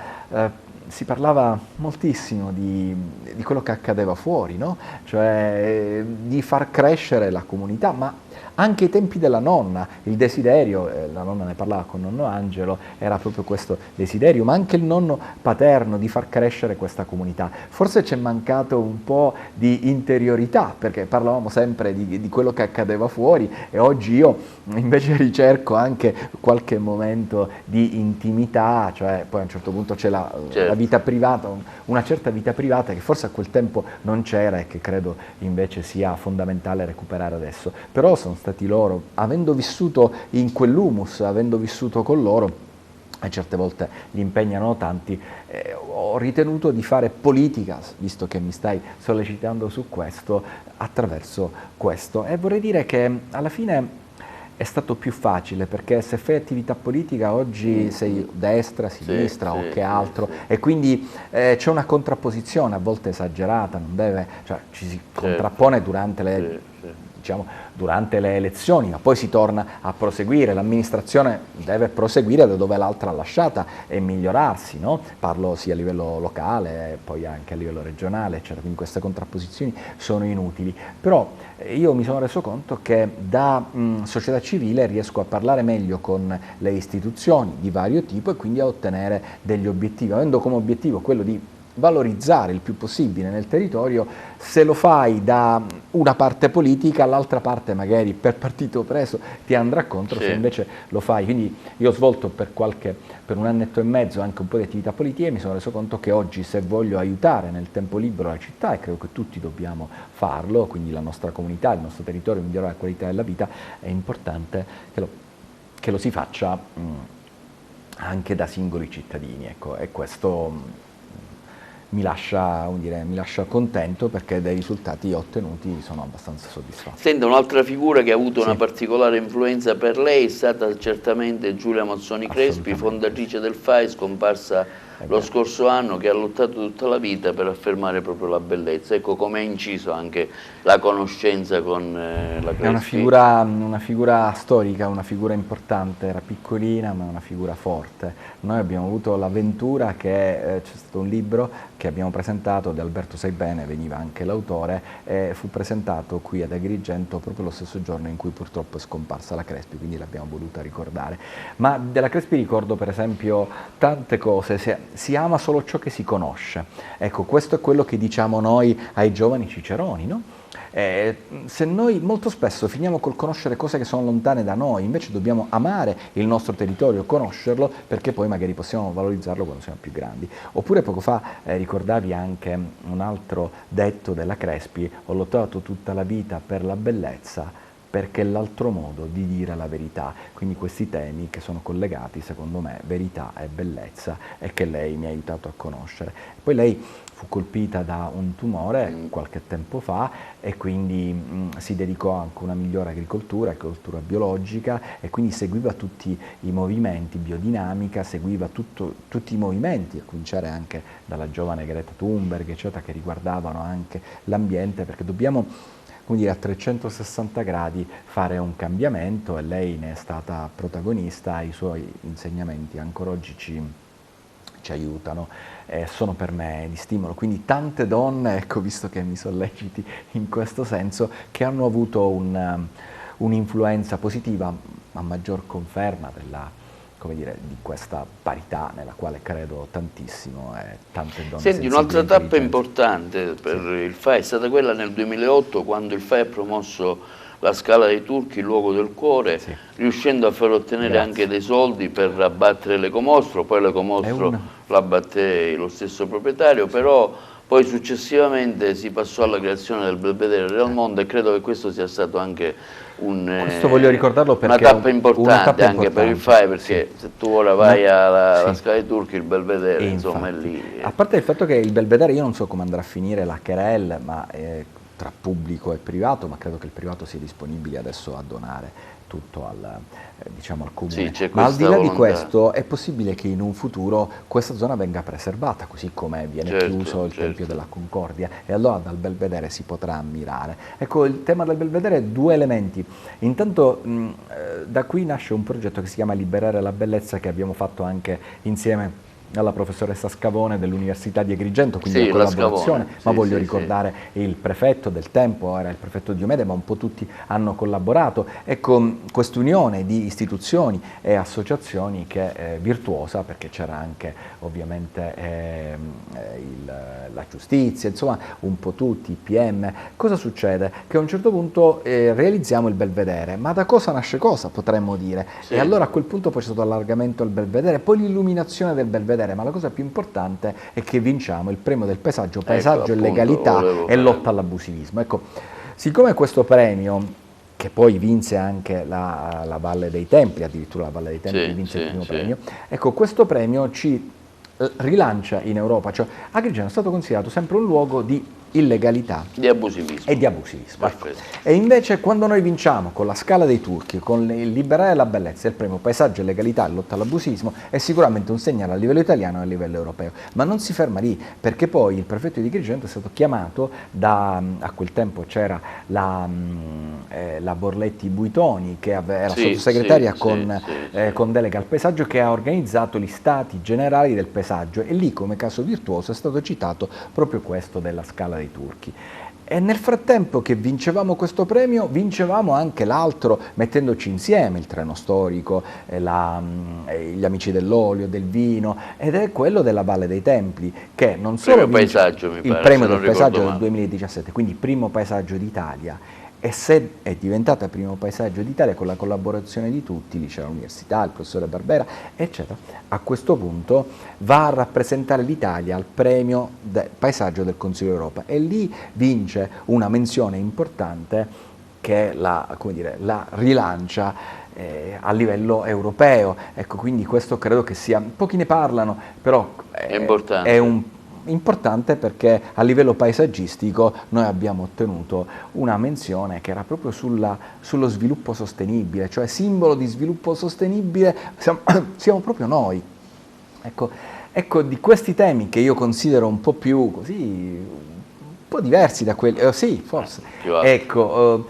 Speaker 2: si parlava moltissimo di quello che accadeva fuori, no? Cioè di far crescere la comunità, ma anche ai tempi della nonna, il desiderio, la nonna ne parlava con nonno Angelo, era proprio questo desiderio, ma anche il nonno paterno di far crescere questa comunità. Forse c'è mancato un po' di interiorità, perché parlavamo sempre di quello che accadeva fuori, e oggi io invece ricerco anche qualche momento di intimità, cioè poi a un certo punto c'è la vita privata, una certa vita privata che forse a quel tempo non c'era e che credo invece sia fondamentale recuperare adesso. Però sono stati loro, avendo vissuto in quell'humus, avendo vissuto con loro, e certe volte li impegnano tanti, ho ritenuto di fare politica, visto che mi stai sollecitando su questo, attraverso questo. E vorrei dire che alla fine è stato più facile, perché se fai attività politica oggi sei destra, sinistra o che altro, e quindi c'è una contrapposizione a volte esagerata, non deve, cioè ci si contrappone durante le elezioni, ma poi si torna a proseguire, l'amministrazione deve proseguire da dove l'altra ha lasciata e migliorarsi, no? Parlo sia a livello locale, poi anche a livello regionale, eccetera. Quindi queste contrapposizioni sono inutili, però io mi sono reso conto che da società civile riesco a parlare meglio con le istituzioni di vario tipo e quindi a ottenere degli obiettivi, avendo come obiettivo quello di valorizzare il più possibile nel territorio. Se lo fai da una parte politica, l'altra parte magari per partito preso ti andrà contro, se invece lo fai. Quindi io ho svolto per un annetto e mezzo anche un po' di attività politica e mi sono reso conto che oggi, se voglio aiutare nel tempo libero la città, e credo che tutti dobbiamo farlo, quindi la nostra comunità, il nostro territorio, migliorare la qualità della vita, è importante che lo si faccia anche da singoli cittadini, ecco, e questo mi lascia contento, perché dei risultati ottenuti sono abbastanza soddisfatto.
Speaker 1: Senta, un'altra figura che ha avuto una particolare influenza per lei è stata certamente Giulia Mozzoni Crespi, fondatrice del FAI, scomparsa lo scorso anno, che ha lottato tutta la vita per affermare proprio la bellezza. Ecco come ha inciso anche la conoscenza con la Crespi.
Speaker 2: È una figura storica, una figura importante, era piccolina ma una figura forte. Noi abbiamo avuto l'avventura che c'è stato un libro che abbiamo presentato di Alberto Saibene, veniva anche l'autore, e fu presentato qui ad Agrigento proprio lo stesso giorno in cui purtroppo è scomparsa la Crespi, quindi l'abbiamo voluta ricordare. Ma della Crespi ricordo per esempio tante cose. Si ama solo ciò che si conosce. Ecco, questo è quello che diciamo noi ai giovani ciceroni, no? Se noi molto spesso finiamo col conoscere cose che sono lontane da noi, invece dobbiamo amare il nostro territorio, conoscerlo, perché poi magari possiamo valorizzarlo quando siamo più grandi. Oppure poco fa ricordavi anche un altro detto della Crespi: ho lottato tutta la vita per la bellezza, perché è l'altro modo di dire la verità. Quindi questi temi che sono collegati, secondo me, verità e bellezza, e che lei mi ha aiutato a conoscere. Poi lei fu colpita da un tumore qualche tempo fa e quindi si dedicò anche a una migliore agricoltura biologica, e quindi seguiva tutti i movimenti, biodinamica, seguiva tutti i movimenti, a cominciare anche dalla giovane Greta Thunberg, eccetera, che riguardavano anche l'ambiente, perché dobbiamo, come dire, a 360 gradi fare un cambiamento, e lei ne è stata protagonista. I suoi insegnamenti ancora oggi ci aiutano, sono per me di stimolo. Quindi tante donne, ecco, visto che mi solleciti in questo senso, che hanno avuto un'influenza positiva, a maggior conferma di questa parità nella quale credo tantissimo, e tante donne.
Speaker 1: Senti, un'altra tappa importante per il FAI è stata quella nel 2008, quando il FAI ha promosso la Scala dei Turchi, il luogo del cuore, riuscendo a far ottenere anche dei soldi per abbattere l'ecomostro. Poi l'ecomostro lo abbatté lo stesso proprietario, però poi successivamente si passò alla creazione del Belvedere Real Mondo, e credo che questo sia stato anche
Speaker 2: questo voglio ricordarlo, perché
Speaker 1: una tappa importante anche per il FAI, perché se tu ora vai alla Scala dei Turchi, il Belvedere insomma è lì.
Speaker 2: A parte il fatto che il Belvedere, io non so come andrà a finire la querelle, ma tra pubblico e privato, ma credo che il privato sia disponibile adesso a donare tutto al comune. Ma al di là di questo è possibile che in un futuro questa zona venga preservata, così come viene chiuso il Tempio della Concordia, e allora dal Belvedere si potrà ammirare. Ecco, il tema del Belvedere è due elementi. Intanto da qui nasce un progetto che si chiama Liberare la Bellezza, che abbiamo fatto anche insieme alla professoressa Scavone dell'Università di Agrigento, quindi la collaborazione, ma voglio ricordare il prefetto del tempo, era il prefetto Diomede, ma un po' tutti hanno collaborato. Ecco, quest'unione di istituzioni e associazioni che è virtuosa, perché c'era anche ovviamente la giustizia, insomma un po' tutti, i PM. Cosa succede? Che a un certo punto realizziamo il Belvedere, ma da cosa nasce cosa, potremmo dire, e allora a quel punto poi c'è stato allargamento al Belvedere, poi l'illuminazione del Belvedere, ma la cosa più importante è che vinciamo il premio del paesaggio, paesaggio e legalità e lotta all'abusivismo. Ecco, siccome questo premio, che poi vinse anche la Valle dei Templi, addirittura la Valle dei Templi vinse il primo premio, ecco, questo premio ci rilancia in Europa, cioè Agrigento è stato considerato sempre un luogo di illegalità e di abusivismo. Ecco. E invece quando noi vinciamo con la Scala dei Turchi, con il Liberare la Bellezza, il premio paesaggio e legalità e lotta all'abusivismo, è sicuramente un segnale a livello italiano e a livello europeo. Ma non si ferma lì, perché poi il prefetto di Agrigento è stato chiamato a quel tempo c'era la Borletti Buitoni, che era sottosegretaria con delega al paesaggio, che ha organizzato gli stati generali del paesaggio, e lì come caso virtuoso è stato citato proprio questo della Scala dei Turchi. E nel frattempo che vincevamo questo premio, vincevamo anche l'altro, mettendoci insieme il treno storico, gli amici dell'olio, del vino, ed è quello della Valle dei Templi, che non solo vince
Speaker 1: paesaggio, mi
Speaker 2: il
Speaker 1: pare,
Speaker 2: premio
Speaker 1: se non
Speaker 2: del paesaggio
Speaker 1: ricordo
Speaker 2: del
Speaker 1: male.
Speaker 2: 2017, quindi primo paesaggio d'Italia, e se è diventata primo paesaggio d'Italia con la collaborazione di tutti, liceo all'università, il professore Barbera, eccetera, a questo punto va a rappresentare l'Italia al premio del paesaggio del Consiglio d'Europa e lì vince una menzione importante che come dire, la rilancia a livello europeo. Ecco, quindi questo credo che sia, pochi ne parlano, però
Speaker 1: È importante.
Speaker 2: è importante perché a livello paesaggistico noi abbiamo ottenuto una menzione che era proprio sullo sviluppo sostenibile, cioè simbolo di sviluppo sostenibile siamo proprio noi. Ecco, di questi temi che io considero un po' più così, un po' diversi da quelli, sì, forse,
Speaker 1: Più alto.
Speaker 2: ecco,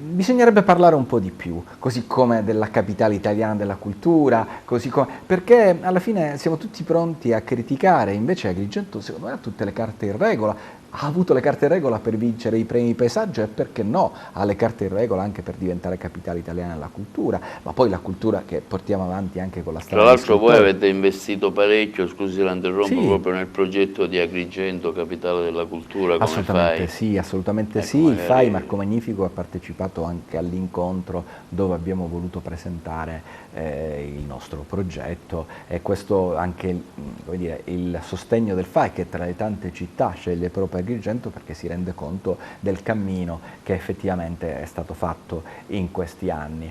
Speaker 2: bisognerebbe parlare un po' di più, così come della capitale italiana della cultura, così come, perché alla fine siamo tutti pronti a criticare, invece Agrigento secondo me ha tutte le carte in regola, ha avuto le carte in regola per vincere i premi paesaggio e perché no, ha le carte in regola anche per diventare capitale italiana della cultura, ma poi la cultura che portiamo avanti anche con la
Speaker 1: Tra
Speaker 2: strada degli
Speaker 1: l'altro voi
Speaker 2: scrittori.
Speaker 1: avete investito parecchio, scusi la interrompo,
Speaker 2: Sì.
Speaker 1: proprio nel progetto di Agrigento, capitale della cultura, come
Speaker 2: Assolutamente
Speaker 1: fai?
Speaker 2: sì, assolutamente
Speaker 1: Ecco,
Speaker 2: sì. Il
Speaker 1: magari-
Speaker 2: FAI Marco Magnifico ha partecipato anche all'incontro dove abbiamo voluto presentare il nostro progetto e questo anche come dire, il sostegno del FAI che tra le tante città sceglie proprio Agrigento perché si rende conto del cammino che effettivamente è stato fatto in questi anni.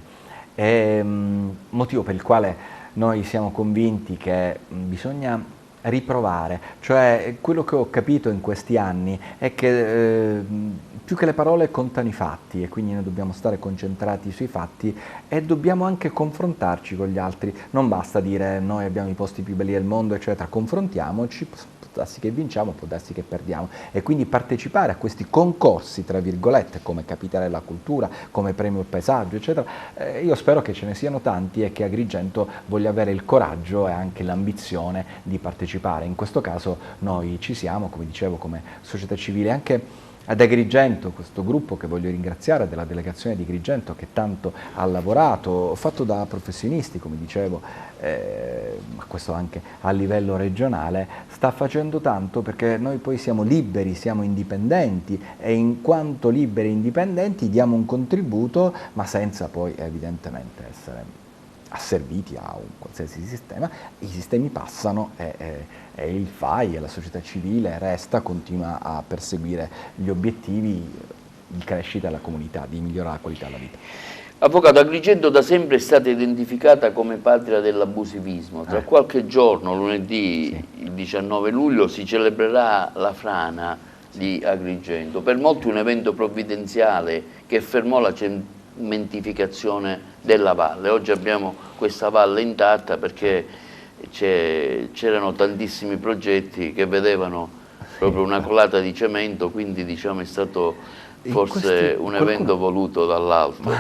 Speaker 2: Motivo per il quale noi siamo convinti che bisogna riprovare, cioè quello che ho capito in questi anni è che più che le parole contano i fatti e quindi noi dobbiamo stare concentrati sui fatti e dobbiamo anche confrontarci con gli altri, non basta dire noi abbiamo i posti più belli del mondo eccetera, confrontiamoci, può darsi che vinciamo, può darsi che perdiamo e quindi partecipare a questi concorsi tra virgolette come Capitale della Cultura, come Premio il Paesaggio eccetera, io spero che ce ne siano tanti e che Agrigento voglia avere il coraggio e anche l'ambizione di partecipare. In questo caso noi ci siamo, come dicevo, come società civile, anche ad Agrigento, questo gruppo che voglio ringraziare della delegazione di Agrigento che tanto ha lavorato, fatto da professionisti, come dicevo, ma questo anche a livello regionale, sta facendo tanto perché noi poi siamo liberi, siamo indipendenti e in quanto liberi e indipendenti diamo un contributo, ma senza poi evidentemente essere asserviti a un qualsiasi sistema, i sistemi passano e il FAI e la società civile resta, continua a perseguire gli obiettivi di crescita della comunità, di migliorare la qualità della vita.
Speaker 1: Avvocato, Agrigento da sempre è stata identificata come patria dell'abusivismo. Tra qualche giorno, lunedì
Speaker 2: Sì.
Speaker 1: il 19 luglio, si celebrerà la frana di Agrigento, per molti un evento provvidenziale che fermò la cementificazione della valle. Oggi abbiamo questa valle intatta perché c'erano tantissimi progetti che vedevano proprio una colata di cemento, quindi diciamo è stato forse un evento voluto dall'alto.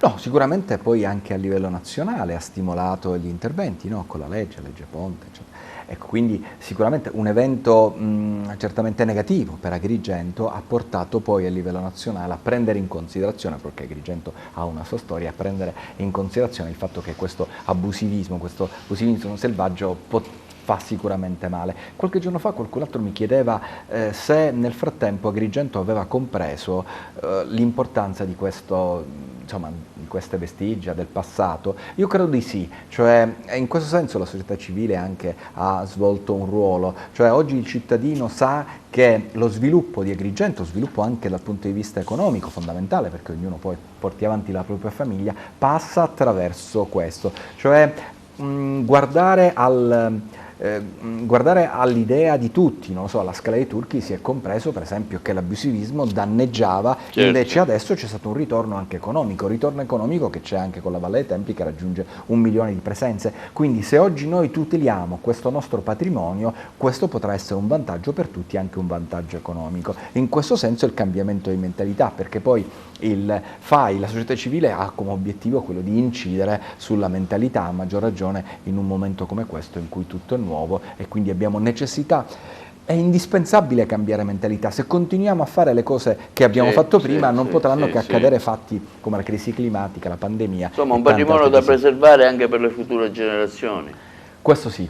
Speaker 2: No, sicuramente poi anche a livello nazionale ha stimolato gli interventi, no? Con la legge Ponte, eccetera. Ecco, quindi sicuramente un evento certamente negativo per Agrigento ha portato poi a livello nazionale a prendere in considerazione, perché Agrigento ha una sua storia, a prendere in considerazione il fatto che questo abusivismo selvaggio fa sicuramente male. Qualche giorno fa qualcun altro mi chiedeva se nel frattempo Agrigento aveva compreso l'importanza di questo, insomma, di queste vestigia del passato. Io credo di sì, cioè in questo senso la società civile anche ha svolto un ruolo, cioè oggi il cittadino sa che lo sviluppo di Agrigento, sviluppo anche dal punto di vista economico fondamentale perché ognuno poi porti avanti la propria famiglia, passa attraverso questo, cioè guardare all'idea di tutti, non lo so, alla Scala dei Turchi si è compreso per esempio che l'abusivismo danneggiava,
Speaker 1: Certo.
Speaker 2: invece adesso c'è stato un ritorno anche economico, ritorno economico che c'è anche con la Valle dei Templi che raggiunge 1 milione di presenze, quindi se oggi noi tuteliamo questo nostro patrimonio, questo potrà essere un vantaggio per tutti, anche un vantaggio economico. In questo senso il cambiamento di mentalità, perché poi il FAI, la società civile, ha come obiettivo quello di incidere sulla mentalità, a maggior ragione in un momento come questo in cui tutto è nuovo e quindi abbiamo necessità è indispensabile cambiare mentalità. Se continuiamo a fare le cose che abbiamo fatto prima, non potranno che accadere fatti come la crisi climatica, la pandemia.
Speaker 1: Insomma, un patrimonio da preservare anche per le future generazioni.
Speaker 2: Questo sì,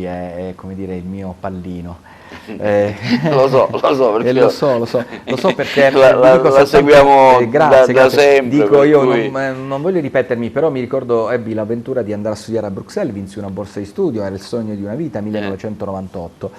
Speaker 2: è come dire il mio pallino.
Speaker 1: Lo so perché
Speaker 2: lo so perché
Speaker 1: la seguiamo
Speaker 2: grazie.
Speaker 1: Da sempre.
Speaker 2: Dico io, non voglio ripetermi, però mi ricordo ebbi l'avventura di andare a studiare a Bruxelles, vinsi una borsa di studio, era il sogno di una vita, 1998,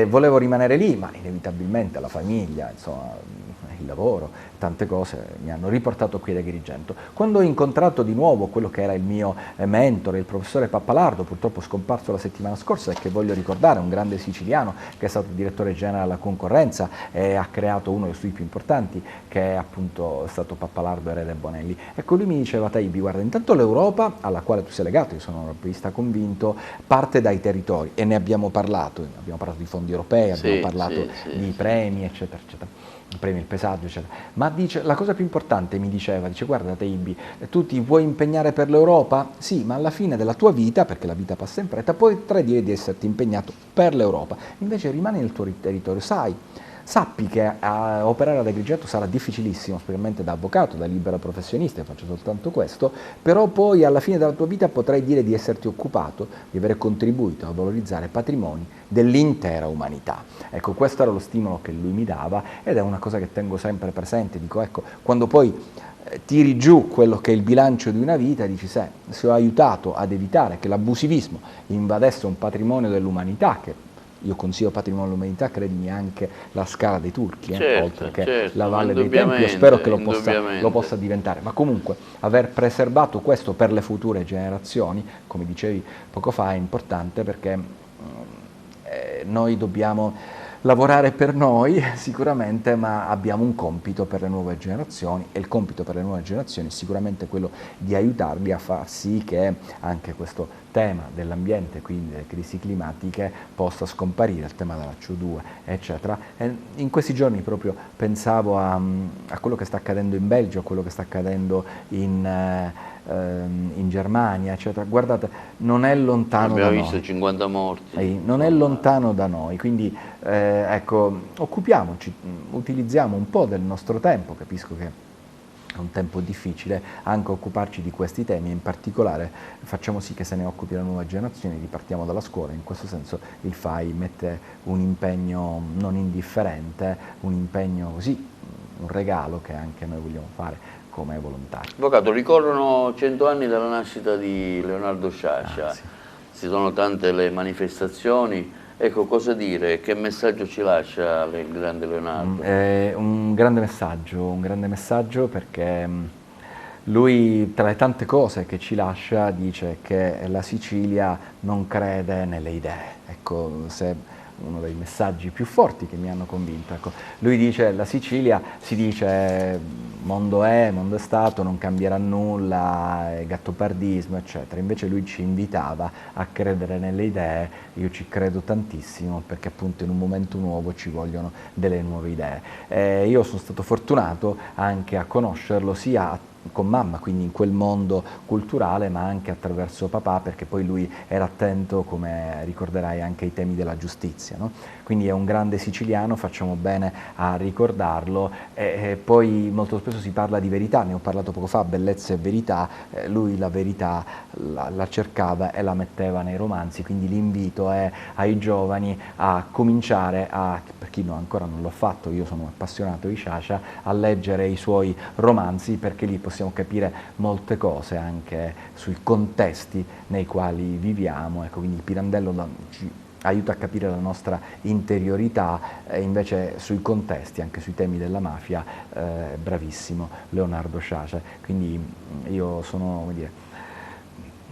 Speaker 2: volevo rimanere lì, ma inevitabilmente la famiglia, insomma, il lavoro, tante cose mi hanno riportato qui ad Agrigento. Quando ho incontrato di nuovo quello che era il mio mentore, il professore Pappalardo, purtroppo scomparso la settimana scorsa e che voglio ricordare, un grande siciliano che è stato direttore generale alla concorrenza e ha creato uno dei studi più importanti, che è appunto stato Pappalardo Erede Bonelli. Ecco, lui mi diceva: Taibbi, guarda, intanto l'Europa, alla quale tu sei legato, io sono un europeista convinto, parte dai territori, e ne abbiamo parlato di fondi europei, abbiamo parlato di premi, eccetera, eccetera. Premi il pesaggio, eccetera. Ma dice, la cosa più importante, mi diceva, guarda Taibbi, tu ti vuoi impegnare per l'Europa? Sì, ma alla fine della tua vita, perché la vita passa in fretta, potrai dire di esserti impegnato per l'Europa. Invece rimani nel tuo territorio, sappi che operare ad Agrigento sarà difficilissimo, specialmente da avvocato, da libero professionista, faccio soltanto questo, però poi alla fine della tua vita potrai dire di esserti occupato, di aver contribuito a valorizzare patrimoni dell'intera umanità. Ecco, questo era lo stimolo che lui mi dava ed è una cosa che tengo sempre presente. Dico, ecco, quando poi tiri giù quello che è il bilancio di una vita, dici, se ho aiutato ad evitare che l'abusivismo invadesse un patrimonio dell'umanità, che io consiglio patrimonio dell'umanità, credimi, anche la Scala dei Turchi, oltre che la Valle dei Templi, io spero che lo possa diventare, ma comunque aver preservato questo per le future generazioni, come dicevi poco fa, è importante, perché noi dobbiamo lavorare per noi sicuramente, ma abbiamo un compito per le nuove generazioni, e il compito per le nuove generazioni è sicuramente quello di aiutarli a far sì che anche questo tema dell'ambiente, quindi delle crisi climatiche, possa scomparire, il tema della CO2, eccetera. E in questi giorni proprio pensavo a quello che sta accadendo in Belgio, a quello che sta accadendo in Germania, eccetera. Guardate, non è lontano da noi.
Speaker 1: Abbiamo visto 50 morti.
Speaker 2: Non è lontano da noi, quindi ecco, occupiamoci, utilizziamo un po' del nostro tempo, capisco che è un tempo difficile anche occuparci di questi temi, e in particolare facciamo sì che se ne occupi la nuova generazione, ripartiamo dalla scuola. In questo senso il FAI mette un impegno non indifferente, un impegno così, un regalo che anche noi vogliamo fare come volontari.
Speaker 1: Avvocato, ricorrono 100 anni dalla nascita di Leonardo Sciascia, ci sono tante le manifestazioni, ecco, cosa dire, che messaggio ci lascia il grande Leonardo?
Speaker 2: Un grande messaggio perché lui, tra le tante cose che ci lascia, dice che la Sicilia non crede nelle idee. Ecco, uno dei messaggi più forti che mi hanno convinto. Ecco, lui dice: la Sicilia, si dice, mondo è stato, non cambierà nulla, è gattopardismo, eccetera. Invece lui ci invitava a credere nelle idee. Io ci credo tantissimo, perché appunto in un momento nuovo ci vogliono delle nuove idee. Io sono stato fortunato anche a conoscerlo sia con mamma, quindi in quel mondo culturale, ma anche attraverso papà, perché poi lui era attento, come ricorderai, anche ai temi della giustizia, no? Quindi è un grande siciliano, facciamo bene a ricordarlo, e poi molto spesso si parla di verità, ne ho parlato poco fa, bellezza e verità, lui la verità la cercava e la metteva nei romanzi, quindi l'invito è ai giovani a cominciare per chi ancora non l'ha fatto, io sono appassionato di Sciascia, a leggere i suoi romanzi, perché lì possiamo capire molte cose anche sui contesti nei quali viviamo. Ecco, quindi Pirandello ci aiuta a capire la nostra interiorità, e invece sui contesti, anche sui temi della mafia, bravissimo Leonardo Sciascia. Quindi io sono, come dire,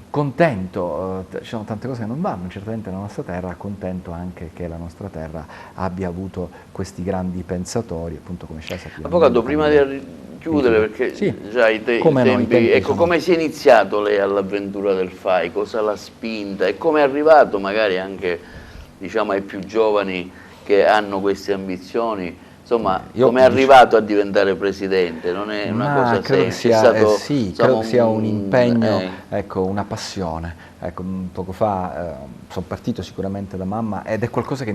Speaker 2: contento, ci sono tante cose che non vanno certamente nella nostra terra, contento anche che la nostra terra abbia avuto questi grandi pensatori, appunto come Sciascia.
Speaker 1: Avvocato, prima di chiudere, perché già i tempi, ecco, come si è iniziato lei all'avventura del FAI, cosa l'ha spinta e come è arrivato magari anche, diciamo, ai più giovani che hanno queste ambizioni? Insomma, come è arrivato a diventare presidente? Non è una cosa semplice,
Speaker 2: credo che sia un impegno, ecco, una passione. ecco, poco fa sono partito sicuramente da mamma ed è qualcosa che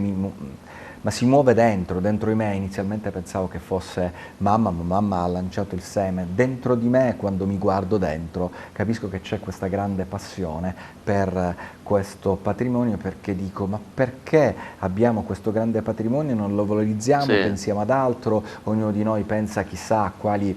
Speaker 2: ma si muove dentro di me. Inizialmente pensavo che fosse mamma, ma mamma ha lanciato il seme. Dentro di me, quando mi guardo dentro, capisco che c'è questa grande passione per questo patrimonio, perché dico, ma perché abbiamo questo grande patrimonio, non lo valorizziamo,
Speaker 1: Sì.
Speaker 2: pensiamo ad altro, ognuno di noi pensa chissà a quali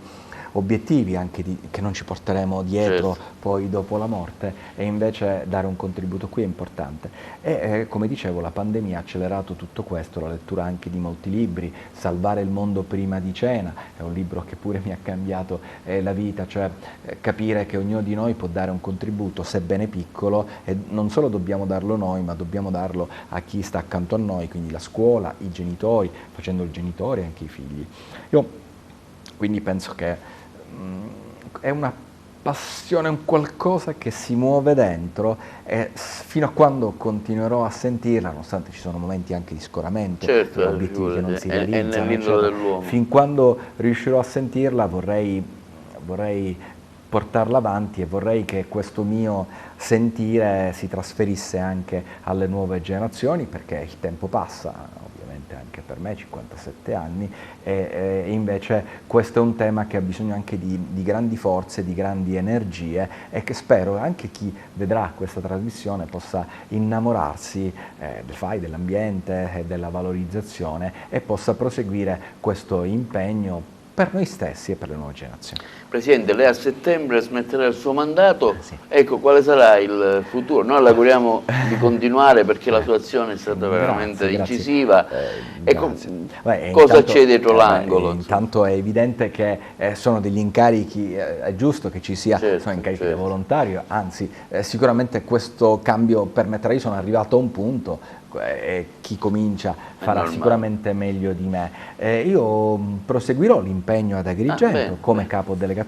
Speaker 2: obiettivi anche che non ci porteremo dietro poi dopo la morte, e invece dare un contributo qui è importante. E come dicevo, la pandemia ha accelerato tutto questo, la lettura anche di molti libri. Salvare il mondo prima di cena è un libro che pure mi ha cambiato la vita, cioè capire che ognuno di noi può dare un contributo, sebbene piccolo, e non solo dobbiamo darlo noi, ma dobbiamo darlo a chi sta accanto a noi, quindi la scuola, i genitori, facendo il genitore anche i figli. Io quindi penso che è una passione, un qualcosa che si muove dentro, e fino a quando continuerò a sentirla, nonostante ci sono momenti anche di scoramento, di obiettivi che non si realizzano, eccetera, fin quando riuscirò a sentirla vorrei portarla avanti, e vorrei che questo mio sentire si trasferisse anche alle nuove generazioni, perché il tempo passa, anche per me, 57 anni, e invece questo è un tema che ha bisogno anche di grandi forze, di grandi energie, e che spero anche chi vedrà questa trasmissione possa innamorarsi del FAI, dell'ambiente e della valorizzazione, e possa proseguire questo impegno per noi stessi e per le nuove generazioni.
Speaker 1: Presidente, lei a settembre smetterà il suo mandato,
Speaker 2: sì.
Speaker 1: Ecco, quale sarà il futuro? Noi le auguriamo di continuare, perché la sua azione è stata veramente incisiva. Cosa c'è dietro l'angolo?
Speaker 2: Intanto è evidente che sono degli incarichi, è giusto che ci sia, sono incarichi da volontario, anzi sicuramente questo cambio permetterà. Io sono arrivato a un punto, e chi comincia farà sicuramente meglio di me. Io proseguirò l'impegno ad Agrigento come capo delegazione,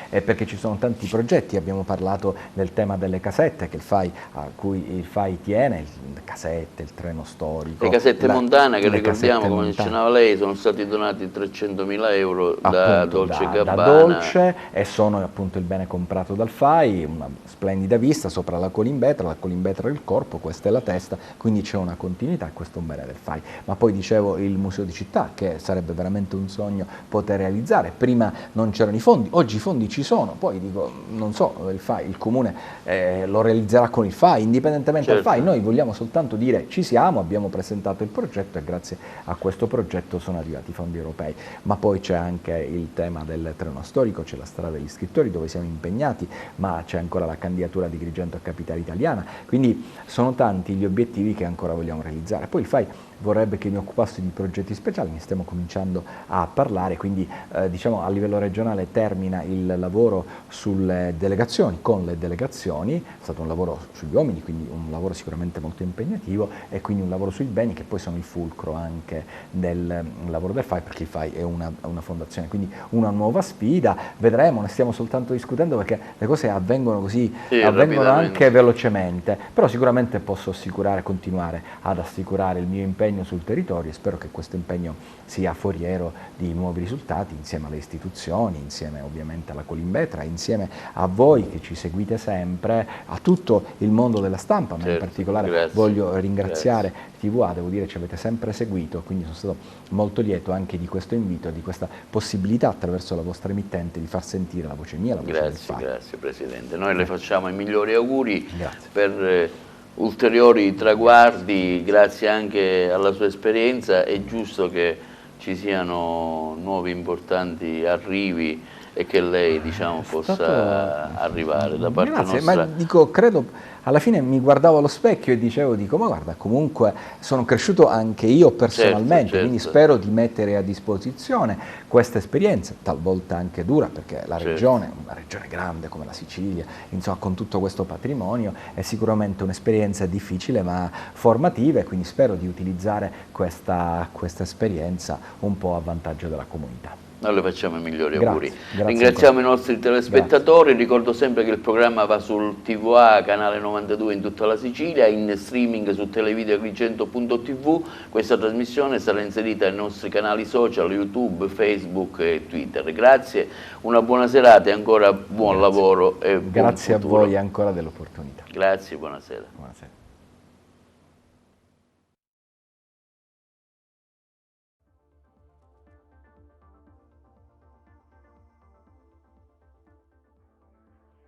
Speaker 2: perché ci sono tanti progetti. Abbiamo parlato del tema delle casette che a cui il FAI tiene, le casette, il treno storico.
Speaker 1: Le casette montane, che ricordiamo, come accennava lei, sono stati donati 300.000 euro da Dolce Gabbana.
Speaker 2: Da Dolce, e sono appunto il bene comprato dal FAI, una splendida vista sopra la Colimbetra è il corpo, questa è la testa, quindi c'è una continuità, e questo è un bene del FAI. Ma poi dicevo il museo di città, che sarebbe veramente un sogno poter realizzare. Prima non c'erano i fondi, oggi i fondi ci sono, poi dico, non so, il FAI, il comune lo realizzerà con il FAI, indipendentemente dal FAI. Noi vogliamo soltanto dire ci siamo, abbiamo presentato il progetto, e grazie a questo progetto sono arrivati i fondi europei. Ma poi c'è anche il tema del treno storico, c'è la strada degli scrittori dove siamo impegnati, ma c'è ancora la candidatura di Agrigento a capitale italiana, quindi sono tanti gli obiettivi che ancora vogliamo realizzare. Poi il FAI vorrebbe che mi occupassi di progetti speciali, ne stiamo cominciando a parlare, quindi diciamo a livello regionale termina il lavoro sulle delegazioni, con le delegazioni, è stato un lavoro sugli uomini, quindi un lavoro sicuramente molto impegnativo, e quindi un lavoro sui beni, che poi sono il fulcro anche del lavoro del FAI, perché il FAI è una fondazione, quindi una nuova sfida. Vedremo, ne stiamo soltanto discutendo, perché le cose avvengono così, avvengono anche velocemente, però sicuramente posso continuare ad assicurare il mio impegno sul territorio, e spero che questo impegno sia foriero di nuovi risultati, insieme alle istituzioni, insieme ovviamente alla Colimbetra, insieme a voi che ci seguite sempre, a tutto il mondo della stampa, ma in particolare voglio ringraziare TVA, devo dire ci avete sempre seguito, quindi sono stato molto lieto anche di questo invito, di questa possibilità attraverso la vostra emittente di far sentire la voce mia, la voce del FAI.
Speaker 1: Grazie Presidente, noi le facciamo i migliori auguri per ulteriori traguardi, grazie anche alla sua esperienza. È giusto che ci siano nuovi importanti arrivi, e che lei possa arrivare da parte nostra.
Speaker 2: Ma dico, credo, alla fine mi guardavo allo specchio e dico, ma guarda, comunque sono cresciuto anche io personalmente, quindi spero di mettere a disposizione questa esperienza, talvolta anche dura, perché la regione, una regione grande come la Sicilia, insomma, con tutto questo patrimonio, è sicuramente un'esperienza difficile ma formativa, e quindi spero di utilizzare questa esperienza un po' a vantaggio della comunità.
Speaker 1: Noi le facciamo i migliori
Speaker 2: Grazie,
Speaker 1: auguri.
Speaker 2: grazie
Speaker 1: Ringraziamo
Speaker 2: ancora.
Speaker 1: i nostri telespettatori, ricordo sempre che il programma va sul TVA, canale 92 in tutta la Sicilia, in streaming su televideoagrigento.tv. Questa trasmissione sarà inserita nei nostri canali social, YouTube, Facebook e Twitter. Grazie, una buona serata e ancora buon lavoro e buon
Speaker 2: Grazie
Speaker 1: futuro.
Speaker 2: a voi ancora dell'opportunità.
Speaker 1: Grazie, buonasera.
Speaker 2: Buonasera.